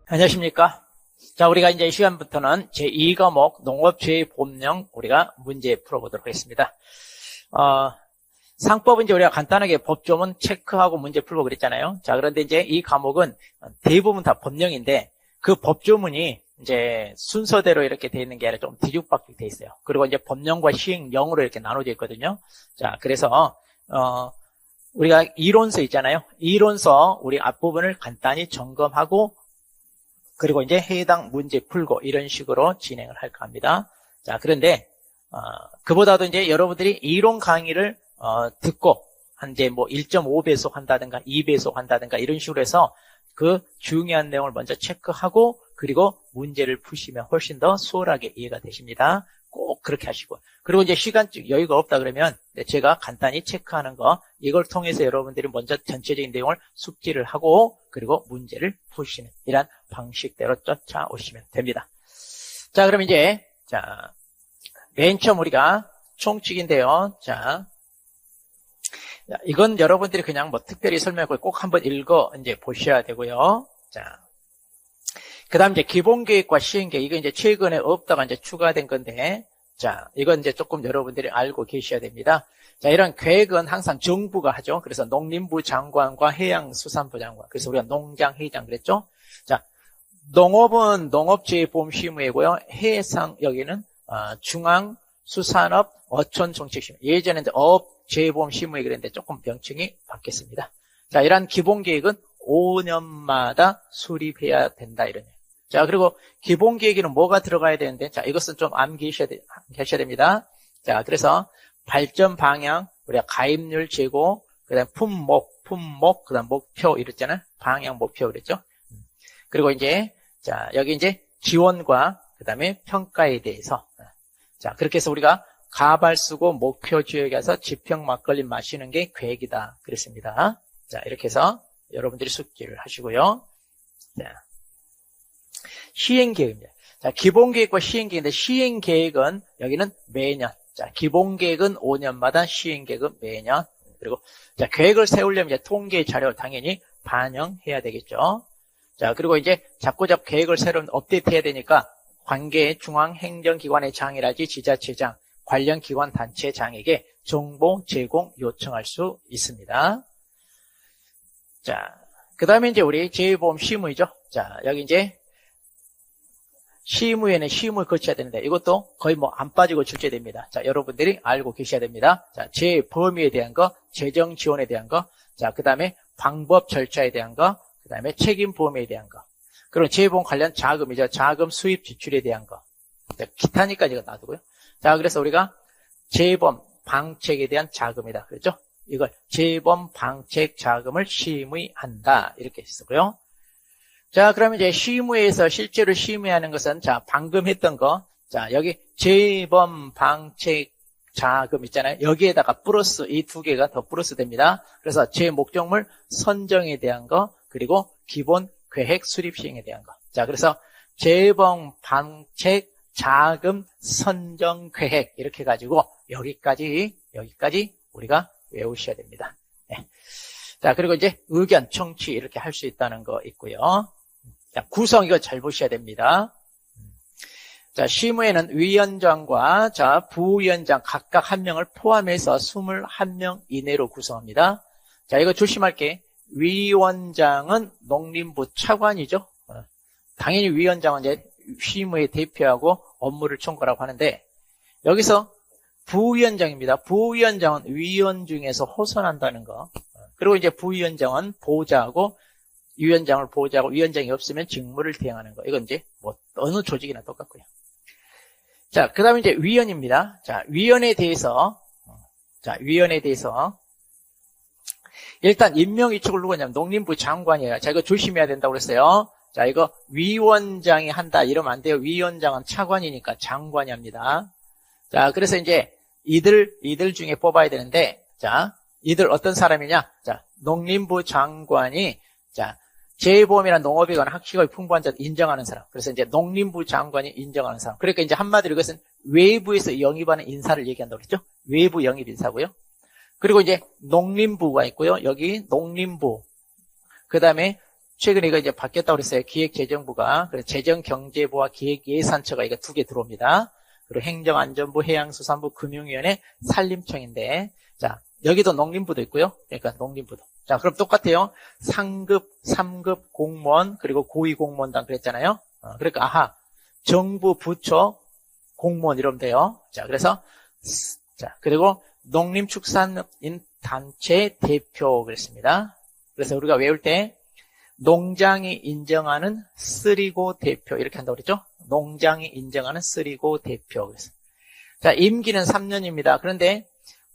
안녕하십니까. 자, 우리가 이제 이 시간부터는 제2과목 농업재해보험령 우리가 문제 풀어보도록 하겠습니다. 상법은 이제 우리가 간단하게 법조문 체크하고 문제 풀고 그랬잖아요. 자, 그런데 이제 이 과목은 대부분 다 법령인데 그 법조문이 이제 순서대로 이렇게 돼 있는 게 아니라 좀 뒤죽박죽 돼 있어요. 그리고 이제 법령과 시행령으로 이렇게 나눠져 있거든요. 자, 그래서, 우리가 이론서 있잖아요. 이론서 우리 앞부분을 간단히 점검하고 그리고 이제 해당 문제 풀고 이런 식으로 진행을 할까 합니다. 자, 그런데, 그보다도 이제 여러분들이 이론 강의를, 듣고, 한 이제 뭐 1.5배속 한다든가 2배속 한다든가 이런 식으로 해서 그 중요한 내용을 먼저 체크하고 그리고 문제를 푸시면 훨씬 더 수월하게 이해가 되십니다. 꼭 그렇게 하시고. 그리고 이제 시간적 여유가 없다 그러면 제가 간단히 체크하는 거 이걸 통해서 여러분들이 먼저 전체적인 내용을 숙지를 하고 그리고 문제를 푸시는 이런 방식대로 쫓아오시면 됩니다. 자, 그럼 이제 맨 처음 우리가 총칙인데요. 자, 이건 여러분들이 그냥 뭐 특별히 설명을 꼭 한번 읽어 이제 보셔야 되고요. 자, 그다음 이제 기본계획과 시행계획 이거 이제 최근에 없다가 이제 추가된 건데, 자, 이건 이제 조금 여러분들이 알고 계셔야 됩니다. 자, 이런 계획은 항상 정부가 하죠. 그래서 농림부 장관과 해양수산부 장관. 그래서 우리가 농장회장 그랬죠. 자, 농업은 농업재해보험심의회고요. 해상 여기는 중앙수산업 어촌정책심의. 예전에 이제 어업재해보험심의회 그랬는데 조금 명칭이 바뀌었습니다. 자, 이런 기본계획은 5년마다 수립해야 된다 이러네요. 자, 그리고 기본계획에는 뭐가 들어가야 되는데, 자, 이것은 좀 암기하셔야 됩니다. 자, 그래서 발전 방향, 우리가 가입률 재고, 그 다음에 품목, 그 다음 목표 이랬잖아요. 방향 목표 그랬죠. 그리고 이제, 자, 여기 이제 지원과 그 다음에 평가에 대해서. 자, 그렇게 해서 우리가 가발 쓰고 목표 지역에 가서 지평 막걸리 마시는 게 계획이다. 그랬습니다. 자, 이렇게 해서 여러분들이 숙지를 하시고요. 자, 시행계획입니다. 자, 기본계획과 시행계획인데 시행계획은 여기는 매년. 자, 기본계획은 5년마다 시행계획은 매년. 그리고 자, 계획을 세우려면 이제 통계 자료 당연히 반영해야 되겠죠. 자, 그리고 이제 자꾸 계획을 새로운 업데이트해야 되니까 관계 중앙행정기관의 장이라든지 지자체장, 관련 기관 단체장에게 정보 제공 요청할 수 있습니다. 자, 그 다음에 이제 우리 재해보험 심의죠. 자, 여기 이제 심의에는 심의 거쳐야 되는데 이것도 거의 뭐 안 빠지고 출제됩니다. 자, 여러분들이 알고 계셔야 됩니다. 자, 재해 범위에 대한 거, 재정 지원에 대한 거, 자, 그 다음에 방법 절차에 대한 거, 그 다음에 책임 보험에 대한 거, 그리고 재해보험 관련 자금이죠. 자금 수입 지출에 대한 거. 자, 기타니까 제가 놔두고요. 자, 그래서 우리가 재해보험 방책에 대한 자금이다. 그렇죠? 이걸 재해보험 방책 자금을 심의한다. 이렇게 쓰고요. 자, 그러면 이제 심의에서 실제로 심의하는 것은 자, 방금 했던 거. 자, 여기 재해보험 방책 자금 있잖아요. 여기에다가 플러스 이 두 개가 더 플러스 됩니다. 그래서 제 목적물 선정에 대한 거, 그리고 기본 계획 수립 시행에 대한 거. 자, 그래서 재해보험 방책 자금 선정 계획 이렇게 가지고 여기까지 우리가 외우셔야 됩니다. 네. 자, 그리고 이제 의견, 청취 이렇게 할 수 있다는 거 있고요. 자, 구성 이거 잘 보셔야 됩니다. 자, 심의에는 위원장과 자, 부위원장 각각 한 명을 포함해서 21명 이내로 구성합니다. 자, 이거 조심할 게 위원장은 농림부 차관이죠. 당연히 위원장은 이제 심의의 대표하고 업무를 총괄하고 하는데 여기서 부위원장입니다. 부위원장은 위원 중에서 호선한다는 거. 그리고 이제 부위원장은 보좌하고 위원장을 보좌하고 위원장이 없으면 직무를 대행하는 거. 이건 이제 뭐 어느 조직이나 똑같고요. 자, 그 다음에 이제 위원입니다. 자, 위원에 대해서 일단 임명 위촉을 누구냐면 농림부 장관이에요. 자, 이거 조심해야 된다고 그랬어요. 자, 이거 위원장이 한다 이러면 안 돼요. 위원장은 차관이니까 장관이 합니다. 자, 그래서 이제 이들 중에 뽑아야 되는데, 자, 이들 어떤 사람이냐? 자, 농림부 장관이, 자, 재해보험이나 농업에 관한 학식의 풍부한 자를 인정하는 사람. 그래서 이제 농림부 장관이 인정하는 사람. 그러니까 이제 한마디로 이것은 외부에서 영입하는 인사를 얘기한다고 그랬죠? 외부 영입 인사고요. 그리고 이제 농림부가 있고요. 여기 농림부. 그 다음에 최근에 이거 이제 바뀌었다고 그랬어요. 기획재정부가. 그래서 재정경제부와 기획예산처가 이거 두 개 들어옵니다. 그리고 행정안전부, 해양수산부, 금융위원회, 산림청인데, 자, 여기도 농림부도 있고요. 그러니까 농림부도. 자, 그럼 똑같아요. 상급, 3급 공무원, 그리고 고위공무원단 그랬잖아요. 그러니까, 아하, 정부, 부처, 공무원 이러면 돼요. 자, 그래서, 자, 그리고 농림축산인 단체 대표 그랬습니다. 그래서 우리가 외울 때, 농장이 인정하는 쓰리고 대표 이렇게 한다고 그랬죠? 농장이 인정하는 쓰리고 대표. 그래서 자, 임기는 3년입니다. 그런데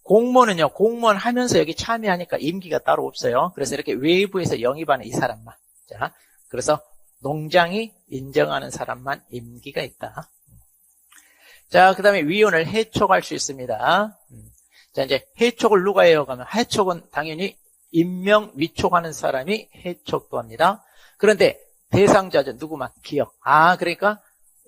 공무원은요, 공무원 하면서 여기 참여하니까 임기가 따로 없어요. 그래서 이렇게 외부에서 영입하는 이 사람만. 자, 그래서 농장이 인정하는 사람만 임기가 있다. 자, 그 다음에 위원을 해촉할 수 있습니다. 자, 이제 해촉을 누가 해요? 그러면 해촉은 당연히 임명, 위촉하는 사람이 해촉도 합니다. 그런데 대상자죠. 누구만? 기업. 그러니까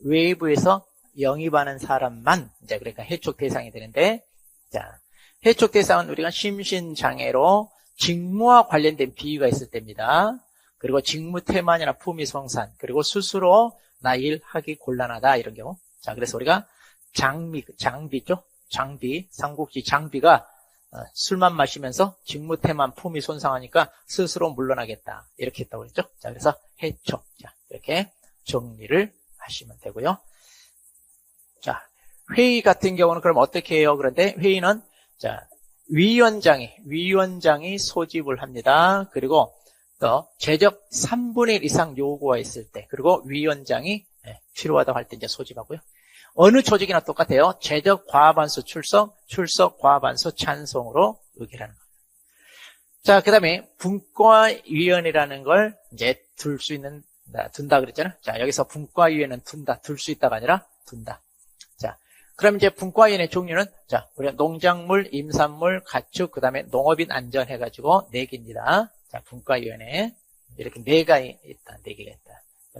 외부에서 영입하는 사람만 이제 그러니까 해촉 대상이 되는데, 자, 해촉 대상은 우리가 심신장애로 직무와 관련된 비위가 있을 때입니다. 그리고 직무 태만이나 품위 성산, 그리고 스스로 나 일하기 곤란하다 이런 경우. 자, 그래서 우리가 장비죠. 장비, 삼국지 장비가 술만 마시면서 직무 태만 품위 손상하니까 스스로 물러나겠다. 이렇게 했다고 그랬죠. 자, 그래서 해촉. 자, 이렇게 정리를 하시면 되고요. 자, 회의 같은 경우는 그럼 어떻게 해요? 그런데 회의는 자, 위원장이 소집을 합니다. 그리고 또 재적 3분의 1 이상 요구가 있을 때, 그리고 위원장이 필요하다고 할 때 이제 소집하고요. 어느 조직이나 똑같아요. 재적 과반수 출석 과반수 찬성으로 의결하는 겁니다. 자, 그 다음에 분과위원회라는 걸 이제 둔다 그랬잖아요. 자, 여기서 분과위원회는 둘 수 있다가 아니라 둔다. 자, 그럼 이제 분과위원회 종류는, 자, 우리가 농작물, 임산물, 가축, 그 다음에 농업인 안전 해가지고 4개입니다. 자, 분과위원회. 이렇게 4개가 있다.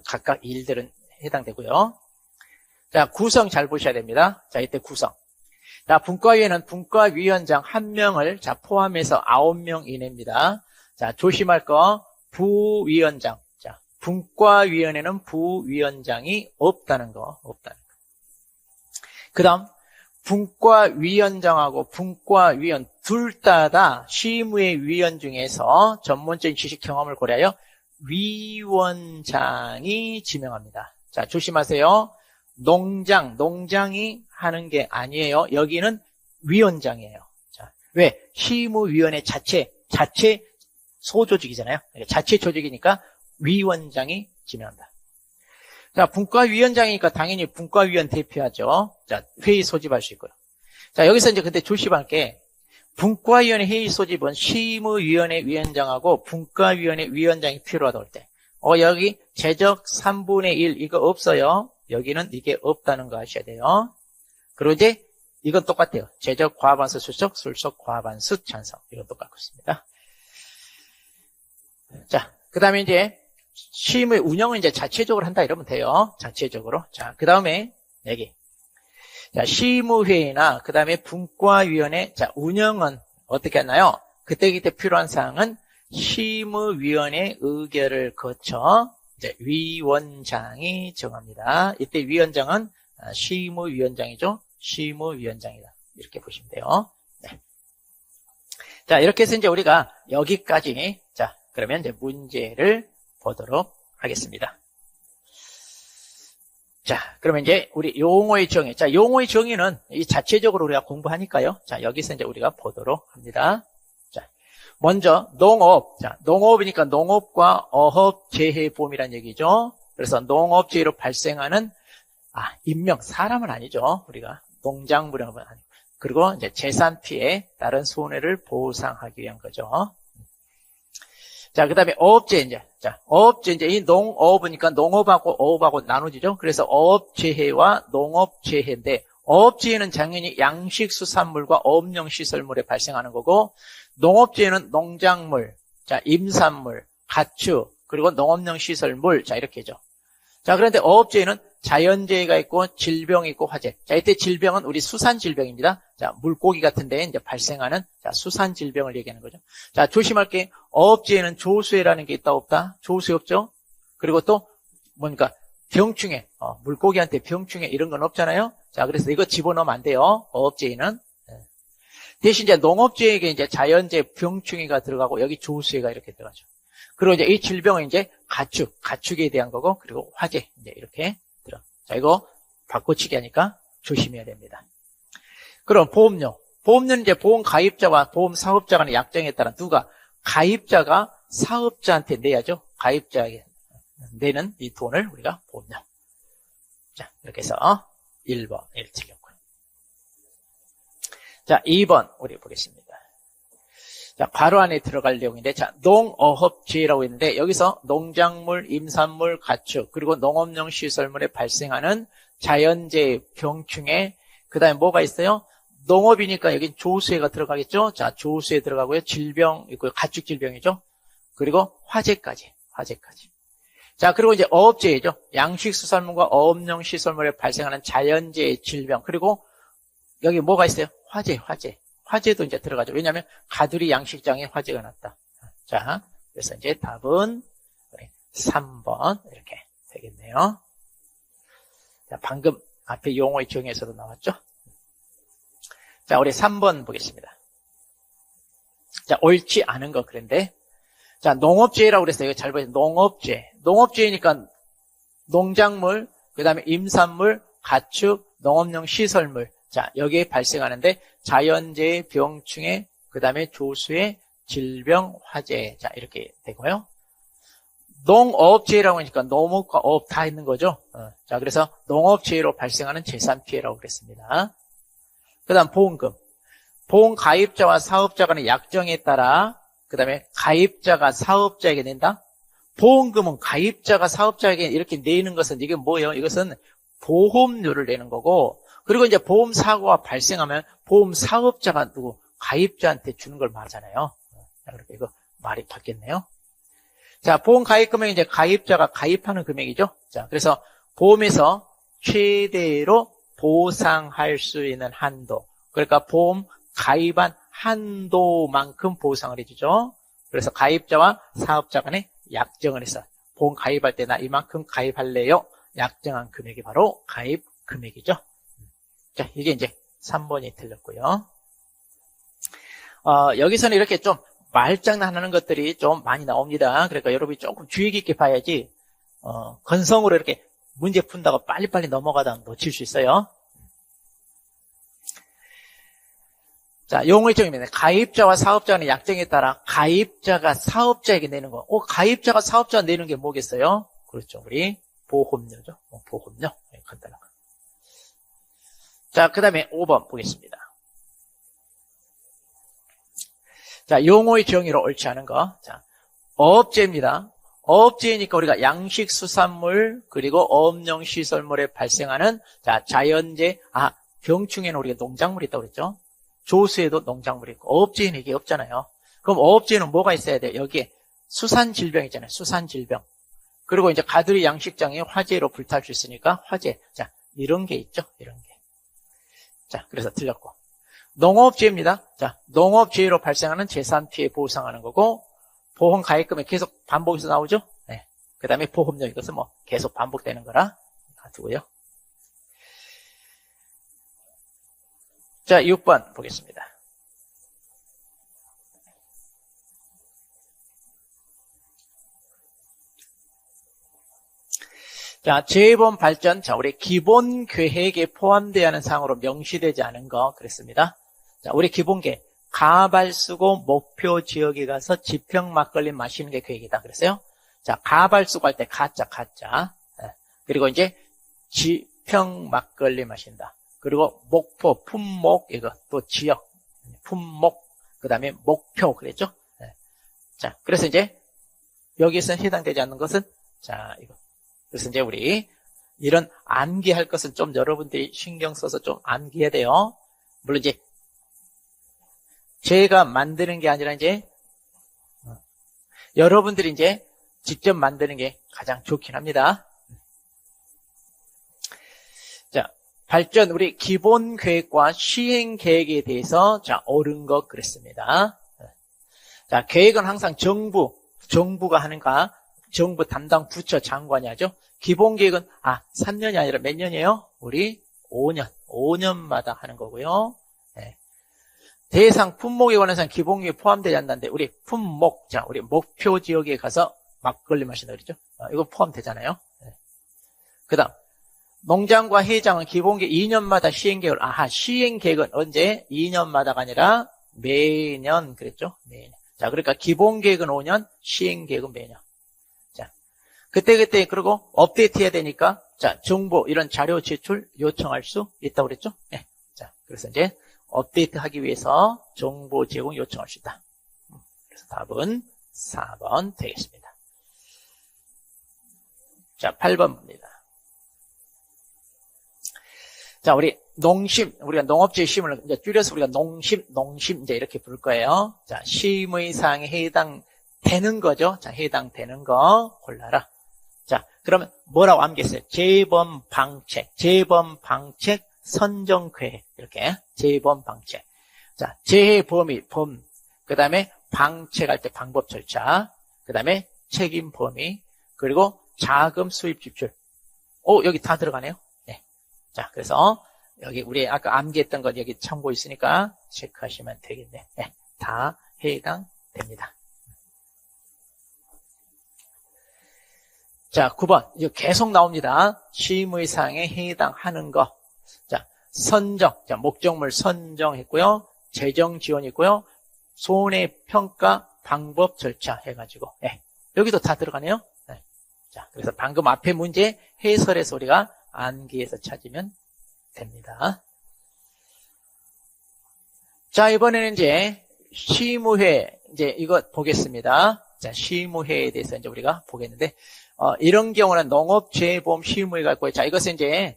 각각 일들은 해당되고요. 자, 구성 잘 보셔야 됩니다. 자, 이때 구성. 자, 분과위원회는 분과위원장 1명을 자, 포함해서 9명 이내입니다. 자, 조심할 거, 부위원장. 자, 분과위원회는 부위원장이 없다는 거. 그 다음, 분과위원장하고 분과위원 둘 다 시무의 위원 중에서 전문적인 지식 경험을 고려하여 위원장이 지명합니다. 자, 조심하세요. 농장이 하는 게 아니에요. 여기는 위원장이에요. 자, 왜? 시무위원회 자체 소조직이잖아요. 자체 조직이니까 위원장이 지명한다. 자, 분과위원장이니까 당연히 분과위원 대표하죠. 자, 회의 소집할 수 있고요. 자, 여기서 이제 근데 조심할 게, 분과위원회 회의 소집은 시무위원회 위원장하고 분과위원회 위원장이 필요하다고 할 때, 여기 재적 3분의 1 이거 없어요. 여기는 이게 없다는 거 아셔야 돼요. 그리고 이제 이건 똑같아요. 재적 과반수 출석 과반수 찬성. 이건 똑같고 있습니다. 자, 그 다음에 이제 시무의 운영은 이제 자체적으로 한다 이러면 돼요. 자체적으로. 자, 그 다음에 여기. 자, 시무회의나 그 다음에 분과위원회. 자, 운영은 어떻게 하나요? 그때 필요한 사항은 시무위원회 의결을 거쳐 이제 위원장이 정합니다. 이때 위원장은 시무위원장이죠. 시무위원장이다. 이렇게 보시면 돼요. 네. 자, 이렇게 해서 이제 우리가 여기까지, 자, 그러면 이제 문제를 보도록 하겠습니다. 자, 그러면 이제 우리 용어의 정의. 자, 용어의 정의는 이 자체적으로 우리가 공부하니까요. 자, 여기서 이제 우리가 보도록 합니다. 자, 먼저 농업. 자, 농업이니까 농업과 어업재해보험이라는 얘기죠. 그래서 농업재해로 발생하는 인명, 사람은 아니죠. 우리가 농작물은 아니고. 그리고 이제 재산 피해, 다른 손해를 보상하기 위한 거죠. 자, 그 다음에 어업재해 이제. 자, 어업재해 이제 이 농업이니까 농업하고 어업하고 나누지죠. 그래서 어업재해와 농업재해인데, 어업재해는 당연히 양식수산물과 어업용 시설물에 발생하는 거고, 농업재해는 농작물, 자, 임산물, 가축, 그리고 농업용 시설물, 자, 이렇게죠. 자, 그런데 어업재해는 자연재해가 있고 질병이 있고 화재. 자, 이때 질병은 우리 수산 질병입니다. 자, 물고기 같은 데 이제 발생하는 자, 수산 질병을 얘기하는 거죠. 자, 조심할 게 어업재해는 조수해라는 게 있다 없다? 조수해 없죠? 그리고 또 뭔가 병충해, 물고기한테 병충해 이런 건 없잖아요. 자, 그래서 이거 집어넣으면 안 돼요. 어업재해는. 대신 이제 농업재해에 이제 자연재해 병충해가 들어가고 여기 조수해가 이렇게 들어가죠. 그리고 이제 이 질병은 이제 가축에 대한 거고, 그리고 화재 이제 이렇게 들어. 자, 이거 바꿔치기 하니까 조심해야 됩니다. 그럼 보험료. 보험료는 이제 보험 가입자와 보험 사업자 간의 약정에 따라 누가 가입자가 사업자한테 내야죠. 가입자에게 내는 이 돈을 우리가 보험료. 자, 이렇게 해서 1번 이렇게 틀렸고요. 자, 2번 우리 보겠습니다. 자, 바로 안에 들어갈 내용인데, 자, 농어업재해라고 했는데, 여기서 농작물, 임산물, 가축, 그리고 농업용 시설물에 발생하는 자연재해, 병충해, 그 다음에 뭐가 있어요? 농업이니까 여긴 조수해가 들어가겠죠? 자, 조수해 들어가고요. 질병 있고요. 가축 질병이죠. 그리고 화재까지. 자, 그리고 이제 어업재해죠. 양식수산물과 어업용 시설물에 발생하는 자연재해, 질병, 그리고 여기 뭐가 있어요? 화재도 이제 들어가죠. 왜냐하면 가두리 양식장에 화재가 났다. 자, 그래서 이제 답은 3번 이렇게 되겠네요. 자, 방금 앞에 용어의 정의에서도 나왔죠. 자, 우리 3번 보겠습니다. 자, 옳지 않은 거 그런데, 자, 농업재해라고 그랬어요. 이거 잘 보세요. 농업재해니까 농작물, 그 다음에 임산물, 가축, 농업용 시설물. 자, 여기에 발생하는데 자연재해, 병충해, 그 다음에 조수해, 질병, 화재. 자, 이렇게 되고요. 농업재해라고 하니까 농업과 어업 다 있는 거죠. 자, 그래서 농업재해로 발생하는 재산피해라고 그랬습니다. 그 다음 보험금. 보험 가입자와 사업자 간의 약정에 따라 그 다음에 가입자가 사업자에게 낸다. 보험금은 가입자가 사업자에게 이렇게 내는 것은 이게 뭐예요? 이것은 보험료를 내는 거고, 그리고 이제 보험 사고가 발생하면 보험 사업자가 누구 가입자한테 주는 걸 말하잖아요. 자, 그렇게 이거 말이 바뀌었네요. 자, 보험 가입 금액이 이제 가입자가 가입하는 금액이죠. 자, 그래서 보험에서 최대로 보상할 수 있는 한도. 그러니까 보험 가입한 한도만큼 보상을 해주죠. 그래서 가입자와 사업자 간에 약정을 해서 보험 가입할 때 나 이만큼 가입할래요. 약정한 금액이 바로 가입 금액이죠. 자, 이게 이제 3번이 틀렸고요. 여기서는 이렇게 좀 말장난하는 것들이 좀 많이 나옵니다. 그러니까 여러분이 조금 주의 깊게 봐야지, 건성으로 이렇게 문제 푼다고 빨리빨리 넘어가다 놓칠 수 있어요. 자, 용어의 정의입니다. 가입자와 사업자 간의 약정에 따라 가입자가 사업자에게 내는 거. 가입자가 사업자가 내는 게 뭐겠어요? 그렇죠. 우리 보험료죠. 보험료. 간단한 거. 자, 그 다음에 5번 보겠습니다. 자, 용어의 정의로 옳지 않은 거. 자, 어업재입니다. 어업재니까 우리가 양식수산물, 그리고 어업용 시설물에 발생하는, 자, 자연재해, 병충해는 우리가 농작물이 있다고 그랬죠? 조수에도 농작물이 있고, 어업재해는 이게 없잖아요. 그럼 어업재해는 뭐가 있어야 돼요? 여기에 수산질병 있잖아요. 수산질병. 그리고 이제 가두리 양식장이 화재로 불탈 수 있으니까 화재. 자, 이런 게 있죠. 이런 게. 자, 그래서 틀렸고. 농업재해입니다. 자, 농업재해로 발생하는 재산피해 보상하는 거고, 보험 가입금액 계속 반복해서 나오죠? 네. 그 다음에 보험료, 이것은 뭐 계속 반복되는 거라 놔두고요. 자, 6번 보겠습니다. 자, 재해보험 발전, 자, 우리 기본 계획에 포함되어야 하는 사항으로 명시되지 않은 거 그랬습니다. 자, 우리 기본 계획, 가발 쓰고 목표 지역에 가서 지평 막걸리 마시는 게 계획이다 그랬어요. 자, 가발 쓰고 할 때 가짜. 네. 그리고 이제 지평 막걸리 마신다. 그리고 목포, 품목, 이거 또 지역, 품목, 그 다음에 목표 그랬죠. 네. 자, 그래서 이제 여기에서 해당되지 않는 것은, 자, 이거. 그래서 이제 우리 이런 암기할 것은 좀 여러분들이 신경 써서 좀 암기해야 돼요. 물론 이제 제가 만드는 게 아니라 이제 여러분들이 이제 직접 만드는 게 가장 좋긴 합니다. 발전, 우리 기본 계획과 시행 계획에 대해서, 자, 옳은 것 그랬습니다. 자, 계획은 항상 정부가 하는가? 정부 담당 부처 장관이 하죠. 기본 계획은, 3년이 아니라 몇 년이에요? 우리 5년마다 하는 거고요. 네. 대상, 품목에 관해서는 기본 계획에 포함되지 않는데, 우리 품목, 자, 우리 목표 지역에 가서 막걸리 마신다 그랬죠. 이거 포함되잖아요. 네. 그 다음, 농장과 해장은 기본 계획 2년마다 시행 계획을, 시행 계획은 언제? 2년마다가 아니라 매년, 그랬죠? 매년. 자, 그러니까 기본 계획은 5년, 시행 계획은 매년. 자, 그때, 그리고 업데이트 해야 되니까, 자, 정보, 이런 자료 제출 요청할 수 있다고 그랬죠? 네. 자, 그래서 이제, 업데이트 하기 위해서 정보 제공 요청할 수 있다. 그래서 답은 4번 되겠습니다. 자, 8번 봅니다. 자, 우리 농심, 우리가 농업지의 심을 이제 줄여서 우리가 농심 이제 이렇게 부를 거예요. 자, 심의 사항에 해당되는 거죠. 자, 해당되는 거 골라라. 자, 그러면 뭐라고 암기했어요? 재범 방책, 선정 계획, 이렇게 재범 방책. 자, 재해 범위, 그 다음에 방책할 때 방법 절차, 그 다음에 책임 범위, 그리고 자금 수입 지출. 여기 다 들어가네요. 네. 자, 그래서 여기 우리 아까 암기했던 것 여기 참고 있으니까 체크하시면 되겠네. 네. 다 해당됩니다. 자, 9번. 이거 계속 나옵니다. 심의사항에 해당하는 거. 자, 선정. 자, 목적물 선정했고요. 재정 지원이 있고요. 손해평가 방법 절차 해가지고. 네. 여기도 다 들어가네요. 네. 자, 그래서 방금 앞에 문제 해설에서 우리가 암기해서 찾으면 됩니다. 자, 이번에는 이제 시무회, 이제 이거 보겠습니다. 자, 시무회에 대해서 이제 우리가 보겠는데, 이런 경우는 농업재해보험 시무회가 있고요. 자, 이것은 이제,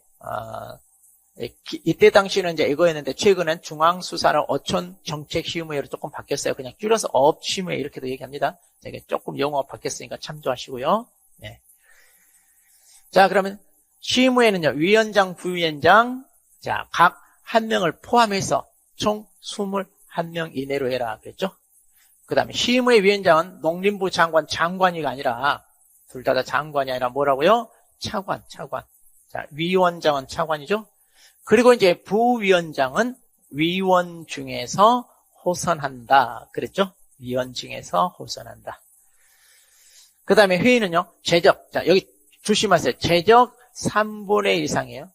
이때 당시는 이제 이거였는데, 최근엔 중앙수산업 어촌 정책 시무회로 조금 바뀌었어요. 그냥 줄여서 어업시무회 이렇게도 얘기합니다. 자, 이게 조금 용어가 바뀌었으니까 참조하시고요. 네. 자, 그러면 시무회는요, 위원장, 부위원장, 자, 각 한 명을 포함해서 총 21명 이내로 해라. 그랬죠? 그 다음에 시무회 위원장은 농림부 장관이가 아니라, 둘 다 장관이 아니라 뭐라고요? 차관. 자, 위원장은 차관이죠? 그리고 이제 부위원장은 위원 중에서 호선한다. 그랬죠? 위원 중에서 호선한다. 그 다음에 회의는요, 재적. 자, 여기 조심하세요. 재적 3분의 1 이상이에요.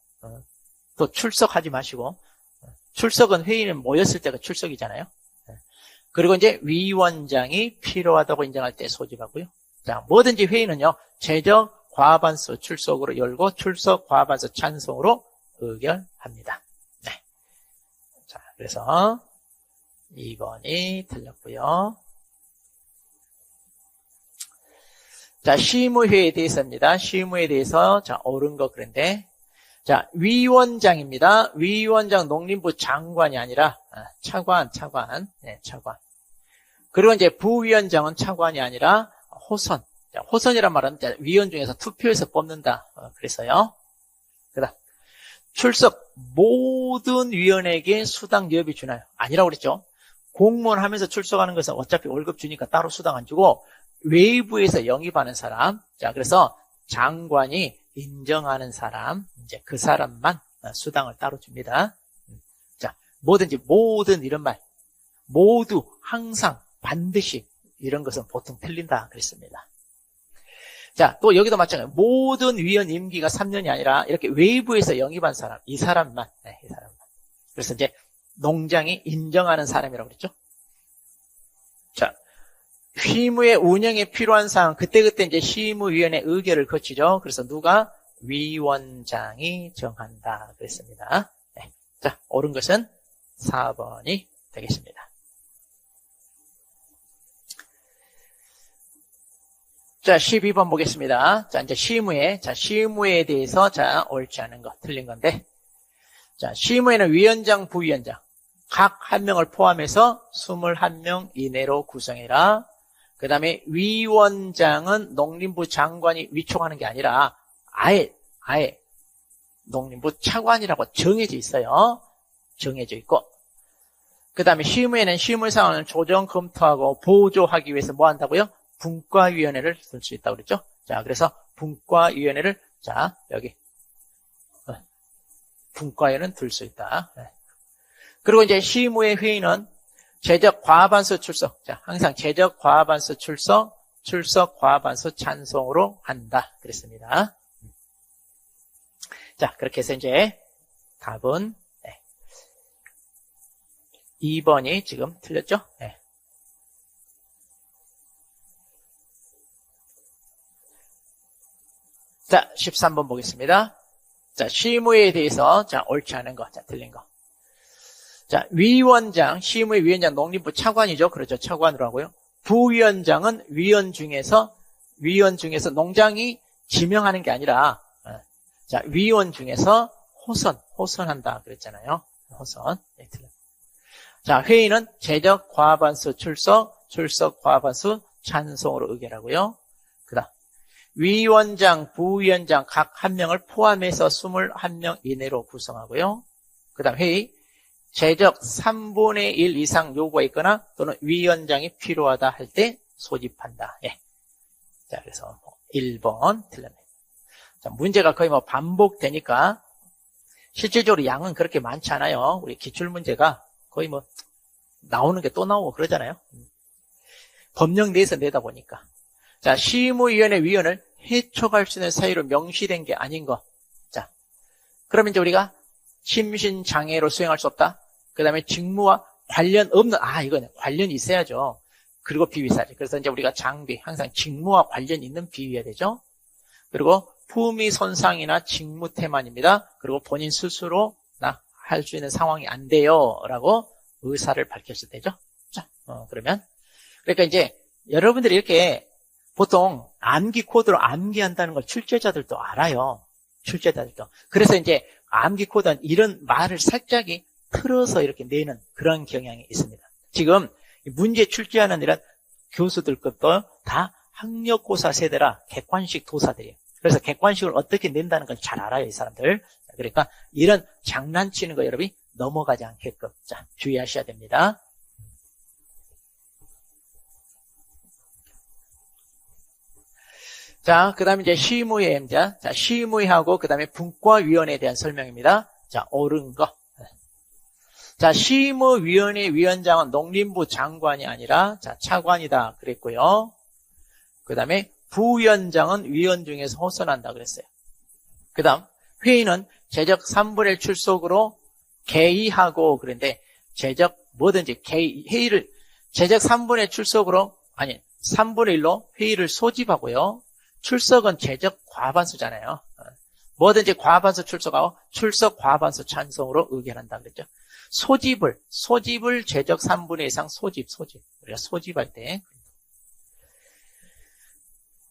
또 출석하지 마시고. 출석은 회의는 모였을 때가 출석이잖아요. 그리고 이제 위원장이 필요하다고 인정할 때 소집하고요. 자, 뭐든지 회의는요, 재적 과반수 출석으로 열고 출석 과반수 찬성으로 의결합니다. 네. 자, 그래서 2번이 틀렸고요. 자, 시무회에 대해서입니다. 시무회에 대해서, 자, 옳은 거 그런데, 자, 위원장입니다. 위원장 농림부 장관이 아니라, 차관. 네, 차관. 그리고 이제 부위원장은 차관이 아니라 호선. 자, 호선이란 말은 위원 중에서 투표해서 뽑는다. 그래서요. 그 다음, 출석, 모든 위원에게 수당 여비 주나요? 아니라고 그랬죠. 공무원 하면서 출석하는 것은 어차피 월급 주니까 따로 수당 안 주고, 외부에서 영입하는 사람. 자, 그래서 장관이 인정하는 사람, 이제 그 사람만 수당을 따로 줍니다. 자, 뭐든지 모든 이런 말, 모두, 항상, 반드시 이런 것은 보통 틀린다 그랬습니다. 자, 또 여기도 마찬가지예요. 모든 위원 임기가 3년이 아니라 이렇게 외부에서 영입한 사람, 이 사람만, 네, 이 사람만. 그래서 이제 농장이 인정하는 사람이라고 그랬죠. 자, 시무회 운영에 필요한 사항, 그때그때 이제 시무위원회 의결을 거치죠. 그래서 누가? 위원장이 정한다. 그랬습니다. 네. 자, 옳은 것은 4번이 되겠습니다. 자, 12번 보겠습니다. 자, 이제 시무회. 자, 시무회에 대해서, 자, 옳지 않은 거, 틀린 건데. 자, 시무회는 위원장, 부위원장. 각 한 명을 포함해서 21명 이내로 구성해라. 그 다음에 위원장은 농림부 장관이 위촉하는 게 아니라 아예 농림부 차관이라고 정해져 있어요. 정해져 있고. 그 다음에 시의회는 시의물 상황을 조정, 검토하고 보조하기 위해서 뭐 한다고요? 분과위원회를 둘 수 있다고 그랬죠? 자, 그래서 분과위원회를, 자, 여기. 분과위원회는 둘 수 있다. 그리고 이제 시의회 회의는 제적 과반수 출석. 자, 항상 제적 과반수 출석 과반수 찬성으로 한다. 그랬습니다. 자, 그렇게 해서 이제 답은 2번이 지금 틀렸죠? 네. 자, 13번 보겠습니다. 자, 시의회에 대해서, 자, 옳지 않은 거, 자, 틀린 거. 자, 위원장, 시의회 위원장, 농림부 차관이죠? 그렇죠. 차관으로 하고요. 부위원장은 위원 중에서 농장이 지명하는 게 아니라, 자, 위원 중에서 호선한다. 그랬잖아요. 호선. 네, 틀렸. 자, 회의는 제적 과반수 출석 과반수 찬성으로 의결하고요. 그 다음, 위원장, 부위원장 각 한 명을 포함해서 21명 이내로 구성하고요. 그 다음 회의, 제적 3분의 1 이상 요구가 있거나 또는 위원장이 필요하다 할 때 소집한다. 예. 자, 그래서 1번 틀렸네요. 자, 문제가 거의 뭐 반복되니까 실질적으로 양은 그렇게 많지 않아요. 우리 기출문제가 거의 뭐 나오는 게 또 나오고 그러잖아요. 법령 내에서 내다 보니까. 자, 시의회위원회 위원을 해촉할 수 있는 사유로 명시된 게 아닌 거. 자, 그러면 이제 우리가 심신장애로 수행할 수 없다. 그 다음에 직무와 관련 없는, 이거는 관련이 있어야죠. 그리고 비위사지. 그래서 이제 우리가 장비, 항상 직무와 관련 있는 비위해야 되죠. 그리고 품위 손상이나 직무 태만입니다. 그리고 본인 스스로 할 수 있는 상황이 안 돼요. 라고 의사를 밝혔을 때죠. 자, 그러면. 그러니까 이제 여러분들이 이렇게 보통 암기 코드로 암기한다는 걸 출제자들도 알아요. 출제자들도. 그래서 이제 암기 코드는 이런 말을 살짝이 틀어서 이렇게 내는 그런 경향이 있습니다. 지금 문제 출제하는 이런 교수들 것도 다 학력고사 세대라 객관식 도사들이에요. 그래서 객관식을 어떻게 낸다는 걸 잘 알아요, 이 사람들. 그러니까 이런 장난치는 거 여러분이 넘어가지 않게끔 자, 주의하셔야 됩니다. 자, 그 다음에 이제 시의회입니다. 자, 시의회하고 그 다음에 분과위원회에 대한 설명입니다. 자, 옳은 거. 자, 시의회위원회 위원장은 농림부 장관이 아니라 자, 차관이다 그랬고요. 그 다음에 부위원장은 위원 중에서 호선한다 그랬어요. 그 다음 회의는 제적 3분의 1 출석으로 개의하고 그런데 제적 뭐든지 회의를 제적 3분의 1 출석으로 3분의 1로 회의를 소집하고요. 출석은 제적 과반수잖아요. 뭐든지 과반수 출석하고 출석 과반수 찬성으로 의견한다 그랬죠. 소집을 제적 3분의 1 이상 소집. 우리가 소집할 때.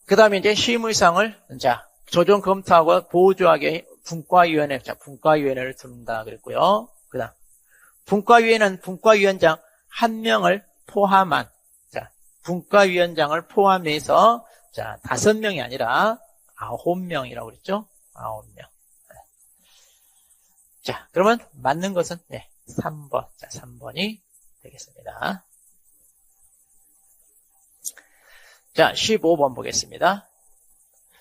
그 다음에 이제 시의무상을, 자, 조정 검토하고 보조하게 분과위원회를 두는다 그랬고요. 그 다음, 분과위원회는 분과위원장 한 명을 포함한, 자, 분과위원장을 포함해서, 자, 5명이 아니라 9명이라고 그랬죠? 9명. 자, 그러면 맞는 것은, 3번. 자, 3번이 되겠습니다. 자, 15번 보겠습니다.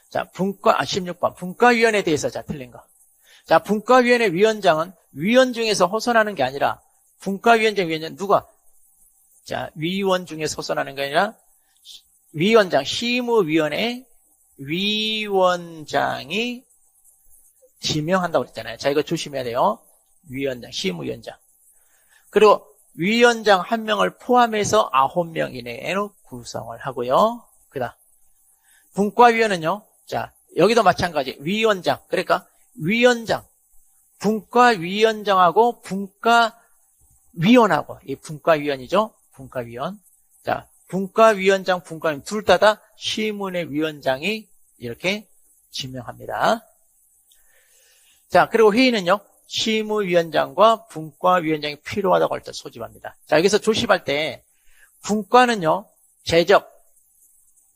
자, 16번. 분과위원회에 대해서, 자, 틀린 거. 자, 분과위원회 위원장은 위원 중에서 호선하는 게 아니라, 분과위원장 누가? 자, 위원 중에서 호선하는 게 아니라, 위원장, 시의무위원회 위원장이 지명한다고 그랬잖아요. 자, 이거 조심해야 돼요. 위원장, 시의무위원장. 그리고 위원장 한 명을 포함해서 9명 이내로 구성을 하고요. 그 다음, 분과위원은요, 자, 여기도 마찬가지. 위원장. 그러니까, 위원장. 분과위원장하고 분과위원하고, 이 분과위원이죠? 분과위원. 자, 분과위원장, 분과위원 둘 다 시의회 위원장이 이렇게 지명합니다. 자, 그리고 회의는요, 시의무위원장과 분과위원장이 필요하다고 할 때 소집합니다. 자, 여기서 조심할 때, 분과는요, 제적.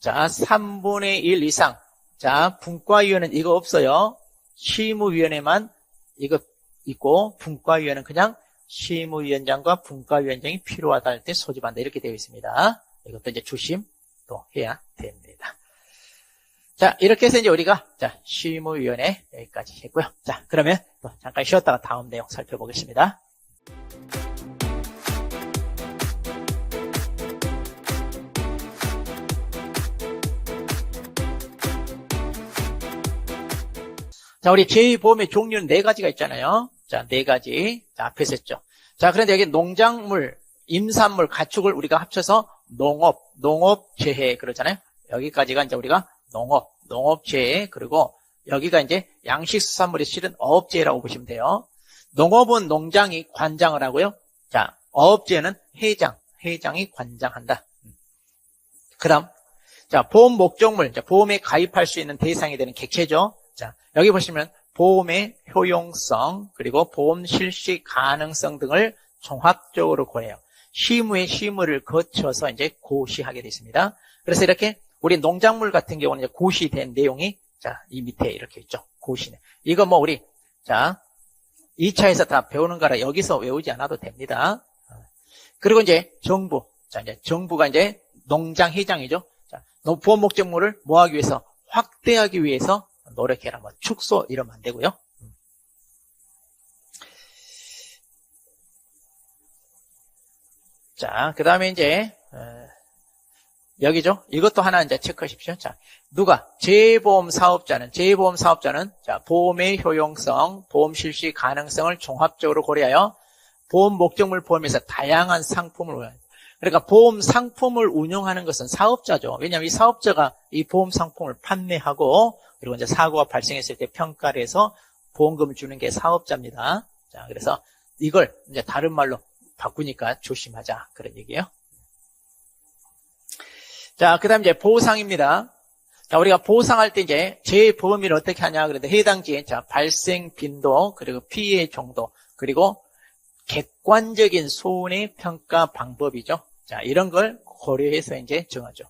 자, 3분의 1 이상. 자, 분과위원은 이거 없어요. 시무위원회만 이거 있고 분과위원회는 그냥 시무위원장과 분과위원장이 필요하다 할 때 소집한다 이렇게 되어 있습니다. 이것도 이제 조심 또 해야 됩니다. 자, 이렇게 해서 이제 우리가 자, 시무위원회 여기까지 했고요. 자, 그러면 또 잠깐 쉬었다가 다음 내용 살펴보겠습니다. 자, 우리 제2보험의 종류는 4가지가 있잖아요. 자, 4가지. 자, 앞에서 했죠. 자, 그런데 여기 농작물, 임산물, 가축을 우리가 합쳐서 농업재해 그러잖아요. 여기까지가 이제 우리가 농업재해, 그리고 여기가 이제 양식수산물이 실은 어업재해라고 보시면 돼요. 농업은 농장이 관장을 하고요. 자, 어업재해는 회장이 관장한다. 그 다음, 자, 보험 목적물, 자, 보험에 가입할 수 있는 대상이 되는 객체죠. 자, 여기 보시면 보험의 효용성, 그리고 보험 실시 가능성 등을 종합적으로 고려해요. 시무를 거쳐서 이제 고시하게 되어 있습니다. 그래서 이렇게 우리 농작물 같은 경우는 이제 고시된 내용이 자, 이 밑에 이렇게 있죠. 고시네. 이거 뭐 우리 자, 2차에서 다 배우는 거라 여기서 외우지 않아도 됩니다. 그리고 이제 정부. 자, 이제 정부가 이제 농장회장이죠. 자, 보험 목적물을 뭐 하기 위해서? 확대하기 위해서 노력해라. 뭐 축소 이러면 안 되고요. 자, 그 다음에 이제 여기죠. 이것도 하나 이제 체크하십시오. 자, 누가 재보험 사업자는 자, 보험의 효용성, 보험 실시 가능성을 종합적으로 고려하여 보험 목적물 보험에서 다양한 상품을 운영한다. 그러니까 보험 상품을 운영하는 것은 사업자죠. 왜냐하면 이 사업자가 이 보험 상품을 판매하고 그리고 이제 사고가 발생했을 때 평가를 해서 보험금을 주는 게 사업자입니다. 자, 그래서 이걸 이제 다른 말로 바꾸니까 조심하자. 그런 얘기예요. 자, 그 다음 이제 보상입니다. 자, 우리가 보상할 때 이제 재보험을 어떻게 하냐. 그런데 해당지에 자, 발생 빈도, 그리고 피해 정도, 그리고 객관적인 손해평가 방법이죠. 자, 이런 걸 고려해서 이제 정하죠.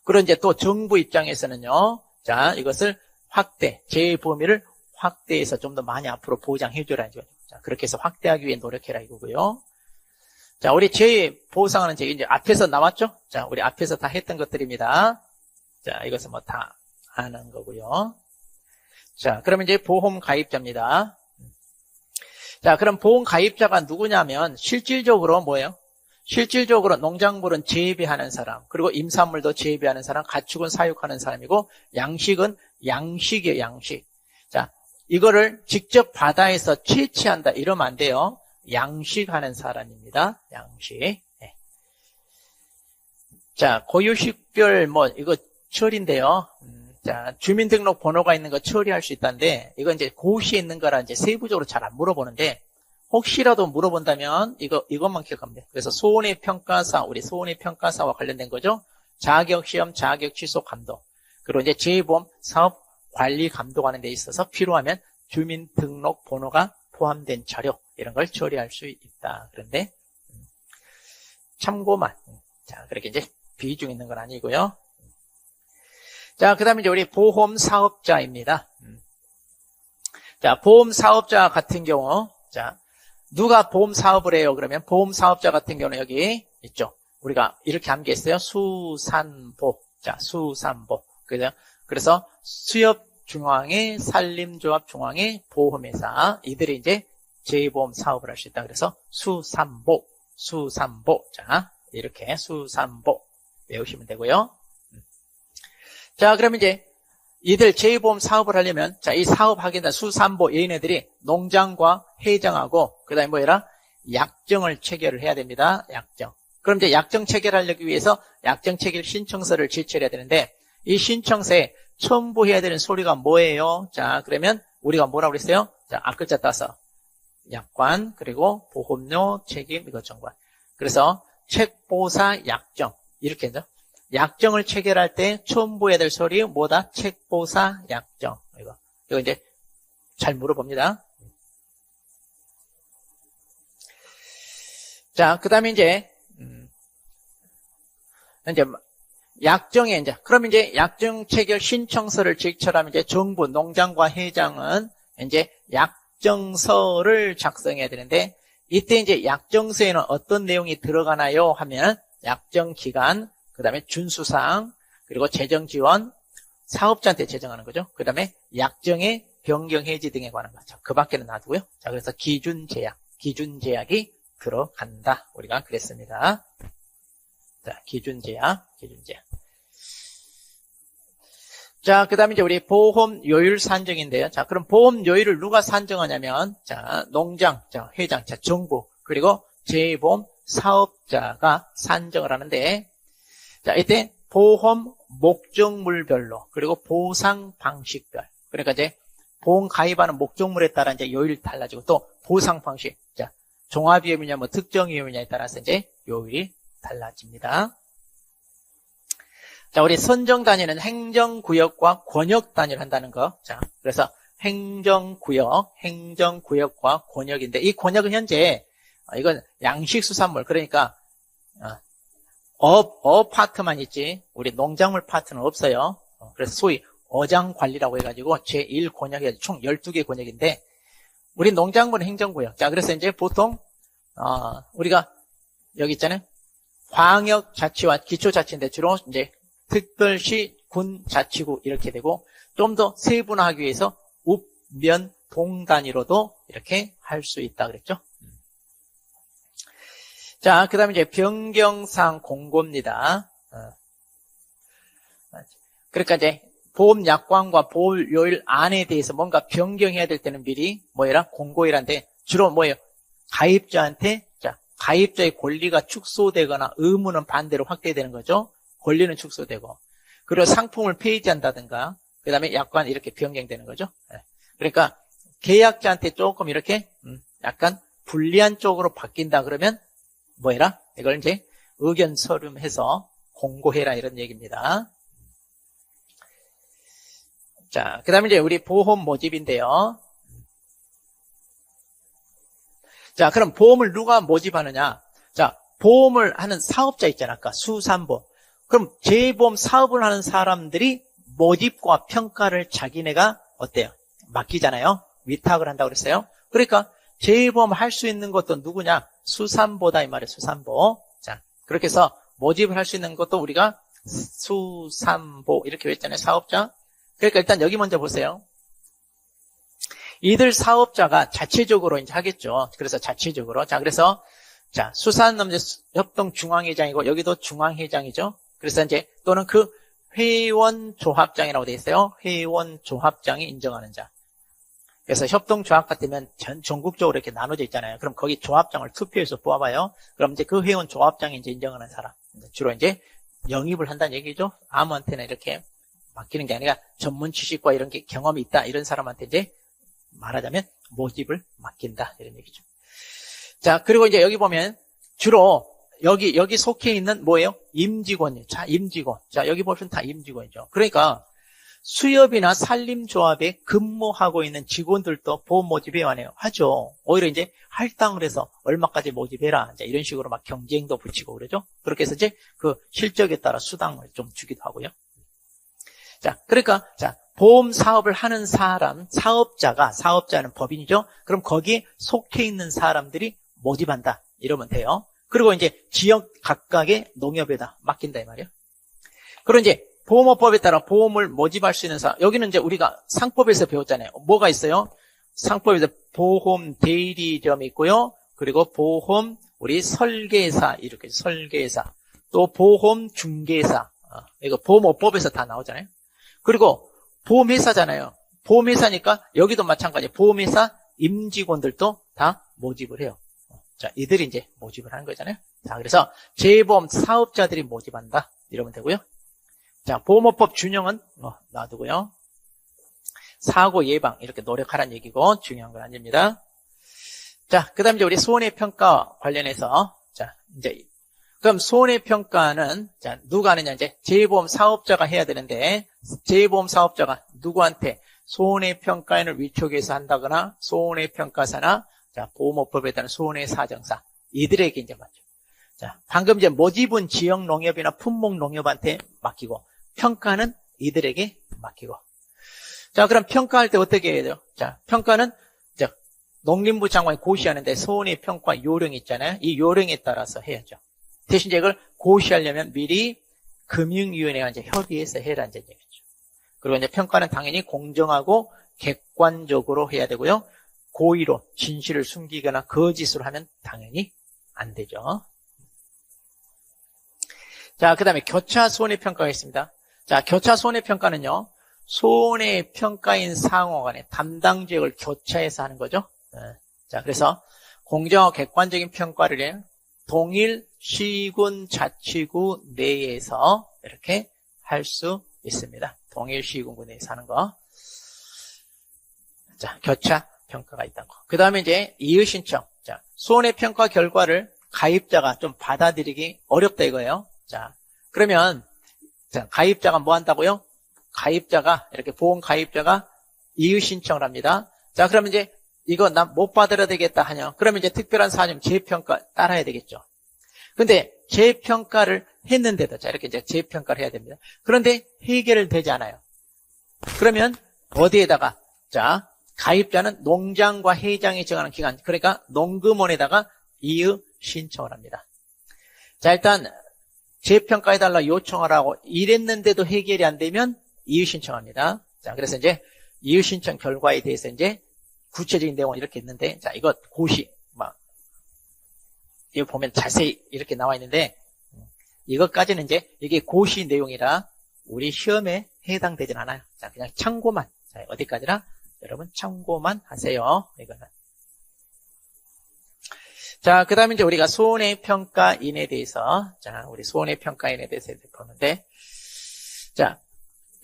그리고 이제 또 정부 입장에서는요. 자, 이것을 재보험을 확대해서 좀 더 많이 앞으로 보장해줘라. 자, 그렇게 해서 확대하기 위해 노력해라 이거고요. 자, 우리 재보상은 이제 앞에서 나왔죠? 자, 우리 앞에서 다 했던 것들입니다. 자, 이것은 뭐 다 아는 거고요. 자, 그러면 이제 보험 가입자입니다. 자, 그럼 보험 가입자가 누구냐면 실질적으로 뭐예요? 실질적으로 농작물은 재배하는 사람, 그리고 임산물도 재배하는 사람, 가축은 사육하는 사람이고 양식은 양식이에요, 양식. 자, 이거를 직접 바다에서 채취한다 이러면 안 돼요. 양식하는 사람입니다. 양식. 네. 자, 고유식별 뭐 이거 처리인데요. 자, 주민등록 번호가 있는 거 처리할 수 있다는데 이건 이제 고시에 있는 거라 이제 세부적으로 잘 안 물어보는데 혹시라도 물어본다면 이것만 기억하면 돼요. 그래서 손해평가사, 우리 손해평가사와 관련된 거죠. 자격시험, 자격취소 감독. 그리고 이제 재보험 사업 관리 감독하는 데 있어서 필요하면 주민등록 번호가 포함된 자료 이런 걸 처리할 수 있다. 그런데 참고만. 자, 그렇게 이제 비중 있는 건 아니고요. 자, 그 다음에 이제 우리 보험 사업자입니다. 자, 보험 사업자 같은 경우, 자, 누가 보험 사업을 해요? 그러면 보험 사업자 같은 경우는 여기 있죠. 우리가 이렇게 암기했어요. 수산보. 자, 수산보. 그래서 수협중앙회, 산림조합 중앙회, 보험회사. 이들이 이제 재보험 사업을 할 수 있다. 그래서 수산보. 자, 이렇게 수산보 외우시면 되고요. 자, 그러면 이제 이들 재보험 사업을 하려면 자, 이 사업하게 된 수산보 얘네들이 농장과 회장하고 그다음에 뭐해라? 약정을 체결을 해야 됩니다. 약정. 그럼 이제 약정 체결하려기 위해서 약정 체결 신청서를 제출해야 되는데 이 신청서에 첨부해야 되는 소리가 뭐예요? 자, 그러면 우리가 뭐라고 그랬어요? 자, 앞글자 따서 약관 그리고 보험료 책임 이것 정관. 그래서 책보사 약정 이렇게 하죠. 약정을 체결할 때 첨부해야 될 소리 뭐다? 책보사 약정. 이거 이제 잘 물어봅니다. 자, 그 다음에 이제 약정에 그럼 이제 약정 체결 신청서를 제출하면 이제 정부 농장과 회장은 이제 약정서를 작성해야 되는데, 이때 이제 약정서에는 어떤 내용이 들어가나요? 하면 약정기간, 그 다음에 준수사항, 그리고 재정지원, 사업자한테 제정하는 거죠. 그 다음에 약정의 변경 해지 등에 관한 거죠. 그 밖에는 놔두고요. 자, 그래서 기준제약이 들어간다. 우리가 그랬습니다. 자, 기준제약. 자, 그 다음에 이제 우리 보험료율 산정인데요. 자, 그럼 보험료율을 누가 산정하냐면, 자, 농장, 자, 회장, 자, 정부, 그리고 재보험 사업자가 산정을 하는데, 자, 이때 보험 목적물별로, 그리고 보상 방식별. 그러니까 이제 보험 가입하는 목적물에 따라 이제 요율이 달라지고, 또 보상 방식. 자, 종합위험이냐, 뭐 특정위험이냐에 따라서 이제 요율이 달라집니다. 자, 우리 선정 단위는 행정구역과 권역 단위를 한다는 거. 자, 그래서 행정구역과 권역인데, 이 권역은 현재, 이건 양식수산물, 그러니까, 파트만 있지, 우리 농작물 파트는 없어요. 그래서 소위 어장관리라고 해가지고, 제1권역이 총 12개 권역인데, 우리 농작물은 행정구역. 자, 그래서 이제 보통, 우리가, 여기 있잖아요. 광역자치와 기초자치인데, 주로 이제, 특별시, 군, 자치구 이렇게 되고 좀 더 세분화하기 위해서 읍, 면, 동 단위로도 이렇게 할 수 있다 그랬죠. 자, 그 다음에 이제 변경사항 공고입니다. 그러니까 이제 보험약관과 보험료율 안에 대해서 뭔가 변경해야 될 때는 미리 뭐해라? 공고해라는데 주로 뭐예요? 가입자한테 자, 가입자의 권리가 축소되거나 의무는 반대로 확대되는 거죠. 권리는 축소되고, 그리고 상품을 폐지한다든가, 그 다음에 약관 이렇게 변경되는 거죠. 그러니까 계약자한테 조금 이렇게 약간 불리한 쪽으로 바뀐다 그러면 뭐해라? 이걸 이제 의견 서름해서 공고해라 이런 얘기입니다. 자, 그 다음에 이제 우리 보험 모집인데요. 자, 그럼 보험을 누가 모집하느냐? 자, 보험을 하는 사업자 있잖아. 아까 수산보. 그럼 재보험 사업을 하는 사람들이 모집과 평가를 자기네가 어때요? 맡기잖아요. 위탁을 한다고 그랬어요. 그러니까 재보험 할 수 있는 것도 누구냐? 수산보다 이 말이에요. 수산보. 자, 그렇게 해서 모집을 할 수 있는 것도 우리가 수산보 이렇게 했잖아요. 사업자. 그러니까 일단 여기 먼저 보세요. 이들 사업자가 자체적으로 이제 하겠죠. 그래서 자체적으로. 자, 그래서 자, 수산업협동 중앙회장이고 여기도 중앙회장이죠. 그래서 이제 또는 그 회원조합장이라고 되어 있어요. 회원조합장이 인정하는 자. 그래서 협동조합 같으면 전국적으로 이렇게 나눠져 있잖아요. 그럼 거기 조합장을 투표해서 뽑아봐요. 그럼 이제 그 회원조합장이 이제 인정하는 사람. 주로 이제 영입을 한다는 얘기죠. 아무한테나 이렇게 맡기는 게 아니라 전문 지식과 이런 게 경험이 있다. 이런 사람한테 이제 말하자면 모집을 맡긴다. 이런 얘기죠. 자, 그리고 이제 여기 보면 주로 여기 속해 있는 뭐예요? 임직원이에요. 자, 임직원. 자, 여기 보시면 다 임직원이죠. 그러니까 수협이나 산림조합에 근무하고 있는 직원들도 보험 모집에 하죠. 오히려 이제 할당을 해서 얼마까지 모집해라. 이제 이런 식으로 막 경쟁도 붙이고 그러죠. 그렇게 해서 이제 그 실적에 따라 수당을 좀 주기도 하고요. 자, 그러니까 자, 보험 사업을 하는 사람, 사업자는 법인이죠. 그럼 거기에 속해 있는 사람들이 모집한다. 이러면 돼요. 그리고 이제 지역 각각의 농협에다 맡긴다 이 말이에요. 그리고 이제 보험업법에 따라 보험을 모집할 수 있는 사람, 여기는 이제 우리가 상법에서 배웠잖아요. 뭐가 있어요? 상법에서 보험 대리점이 있고요. 그리고 보험 우리 설계사 이렇게 설계사, 또 보험 중개사, 이거 보험업법에서 다 나오잖아요. 그리고 보험회사잖아요. 보험회사니까 여기도 마찬가지예요. 보험회사 임직원들도 다 모집을 해요. 자, 이들이 이제 모집을 하는 거잖아요. 자, 그래서 재보험 사업자들이 모집한다. 이러면 되고요. 자, 보험업법 준용은 놔두고요. 사고 예방 이렇게 노력하라는 얘기고 중요한 건 아닙니다. 자, 그다음 이제 우리 손해평가 관련해서 자, 이제 그럼 손해평가는 자, 누가 하느냐 이제 재보험 사업자가 해야 되는데 재보험 사업자가 누구한테 손해평가인을 위촉해서 한다거나 손해평가사나 자, 보험업법에 따른 손해사정사 이들에게 이제 맞죠. 자, 방금 이제 모집은 지역농협이나 품목농협한테 맡기고 평가는 이들에게 맡기고. 자, 그럼 평가할 때 어떻게 해야 돼요? 자, 평가는 이제 농림부 장관이 고시하는데 손해평가 요령이 있잖아요. 이 요령에 따라서 해야죠. 대신 이걸 고시하려면 미리 금융위원회와 이제 협의해서 해라는 얘기죠. 그리고 이제 평가는 당연히 공정하고 객관적으로 해야 되고요. 고의로 진실을 숨기거나 거짓으로 하면 당연히 안 되죠. 자, 그 다음에 교차 손해평가가 있습니다. 자, 교차 손해평가는요, 손해평가인 상호 간에 담당 지역을 교차해서 하는 거죠. 자, 그래서 공정하고 객관적인 평가를 해 동일 시군 자치구 내에서 이렇게 할 수 있습니다. 동일 시군구 내에서 하는 거. 자, 교차 평가가 있다는 거. 그 다음에 이제 이의 신청. 자, 손해평가 결과를 가입자가 좀 받아들이기 어렵다 이거예요. 자, 그러면 자, 가입자가 뭐 한다고요? 가입자가 이렇게 보험 가입자가 이의 신청을 합니다. 자, 그러면 이제 이거 나 못 받아야 되겠다 하냐? 그러면 이제 특별한 사정 재평가 따라야 되겠죠. 근데 재평가를 했는데도 자, 이렇게 이제 재평가를 해야 됩니다. 그런데 해결되지 않아요. 그러면 어디에다가 자, 가입자는 농장과 회장이 정하는 기관, 그러니까 농금원에다가 이의 신청을 합니다. 자, 일단 재평가해달라 요청을 하고 이랬는데도 해결이 안 되면 이의 신청합니다. 자, 그래서 이제 이의 신청 결과에 대해서 이제 구체적인 내용은 이렇게 있는데, 자, 이거 고시, 이거 보면 자세히 이렇게 나와 있는데, 이것까지는 이제 이게 고시 내용이라 우리 시험에 해당되진 않아요. 자, 그냥 참고만. 자, 어디까지나 여러분 참고만 하세요. 이거는. 자, 그 다음에 이제 우리가 손해평가인에 대해서, 자, 우리 손해평가인에 대해서 보는데, 자,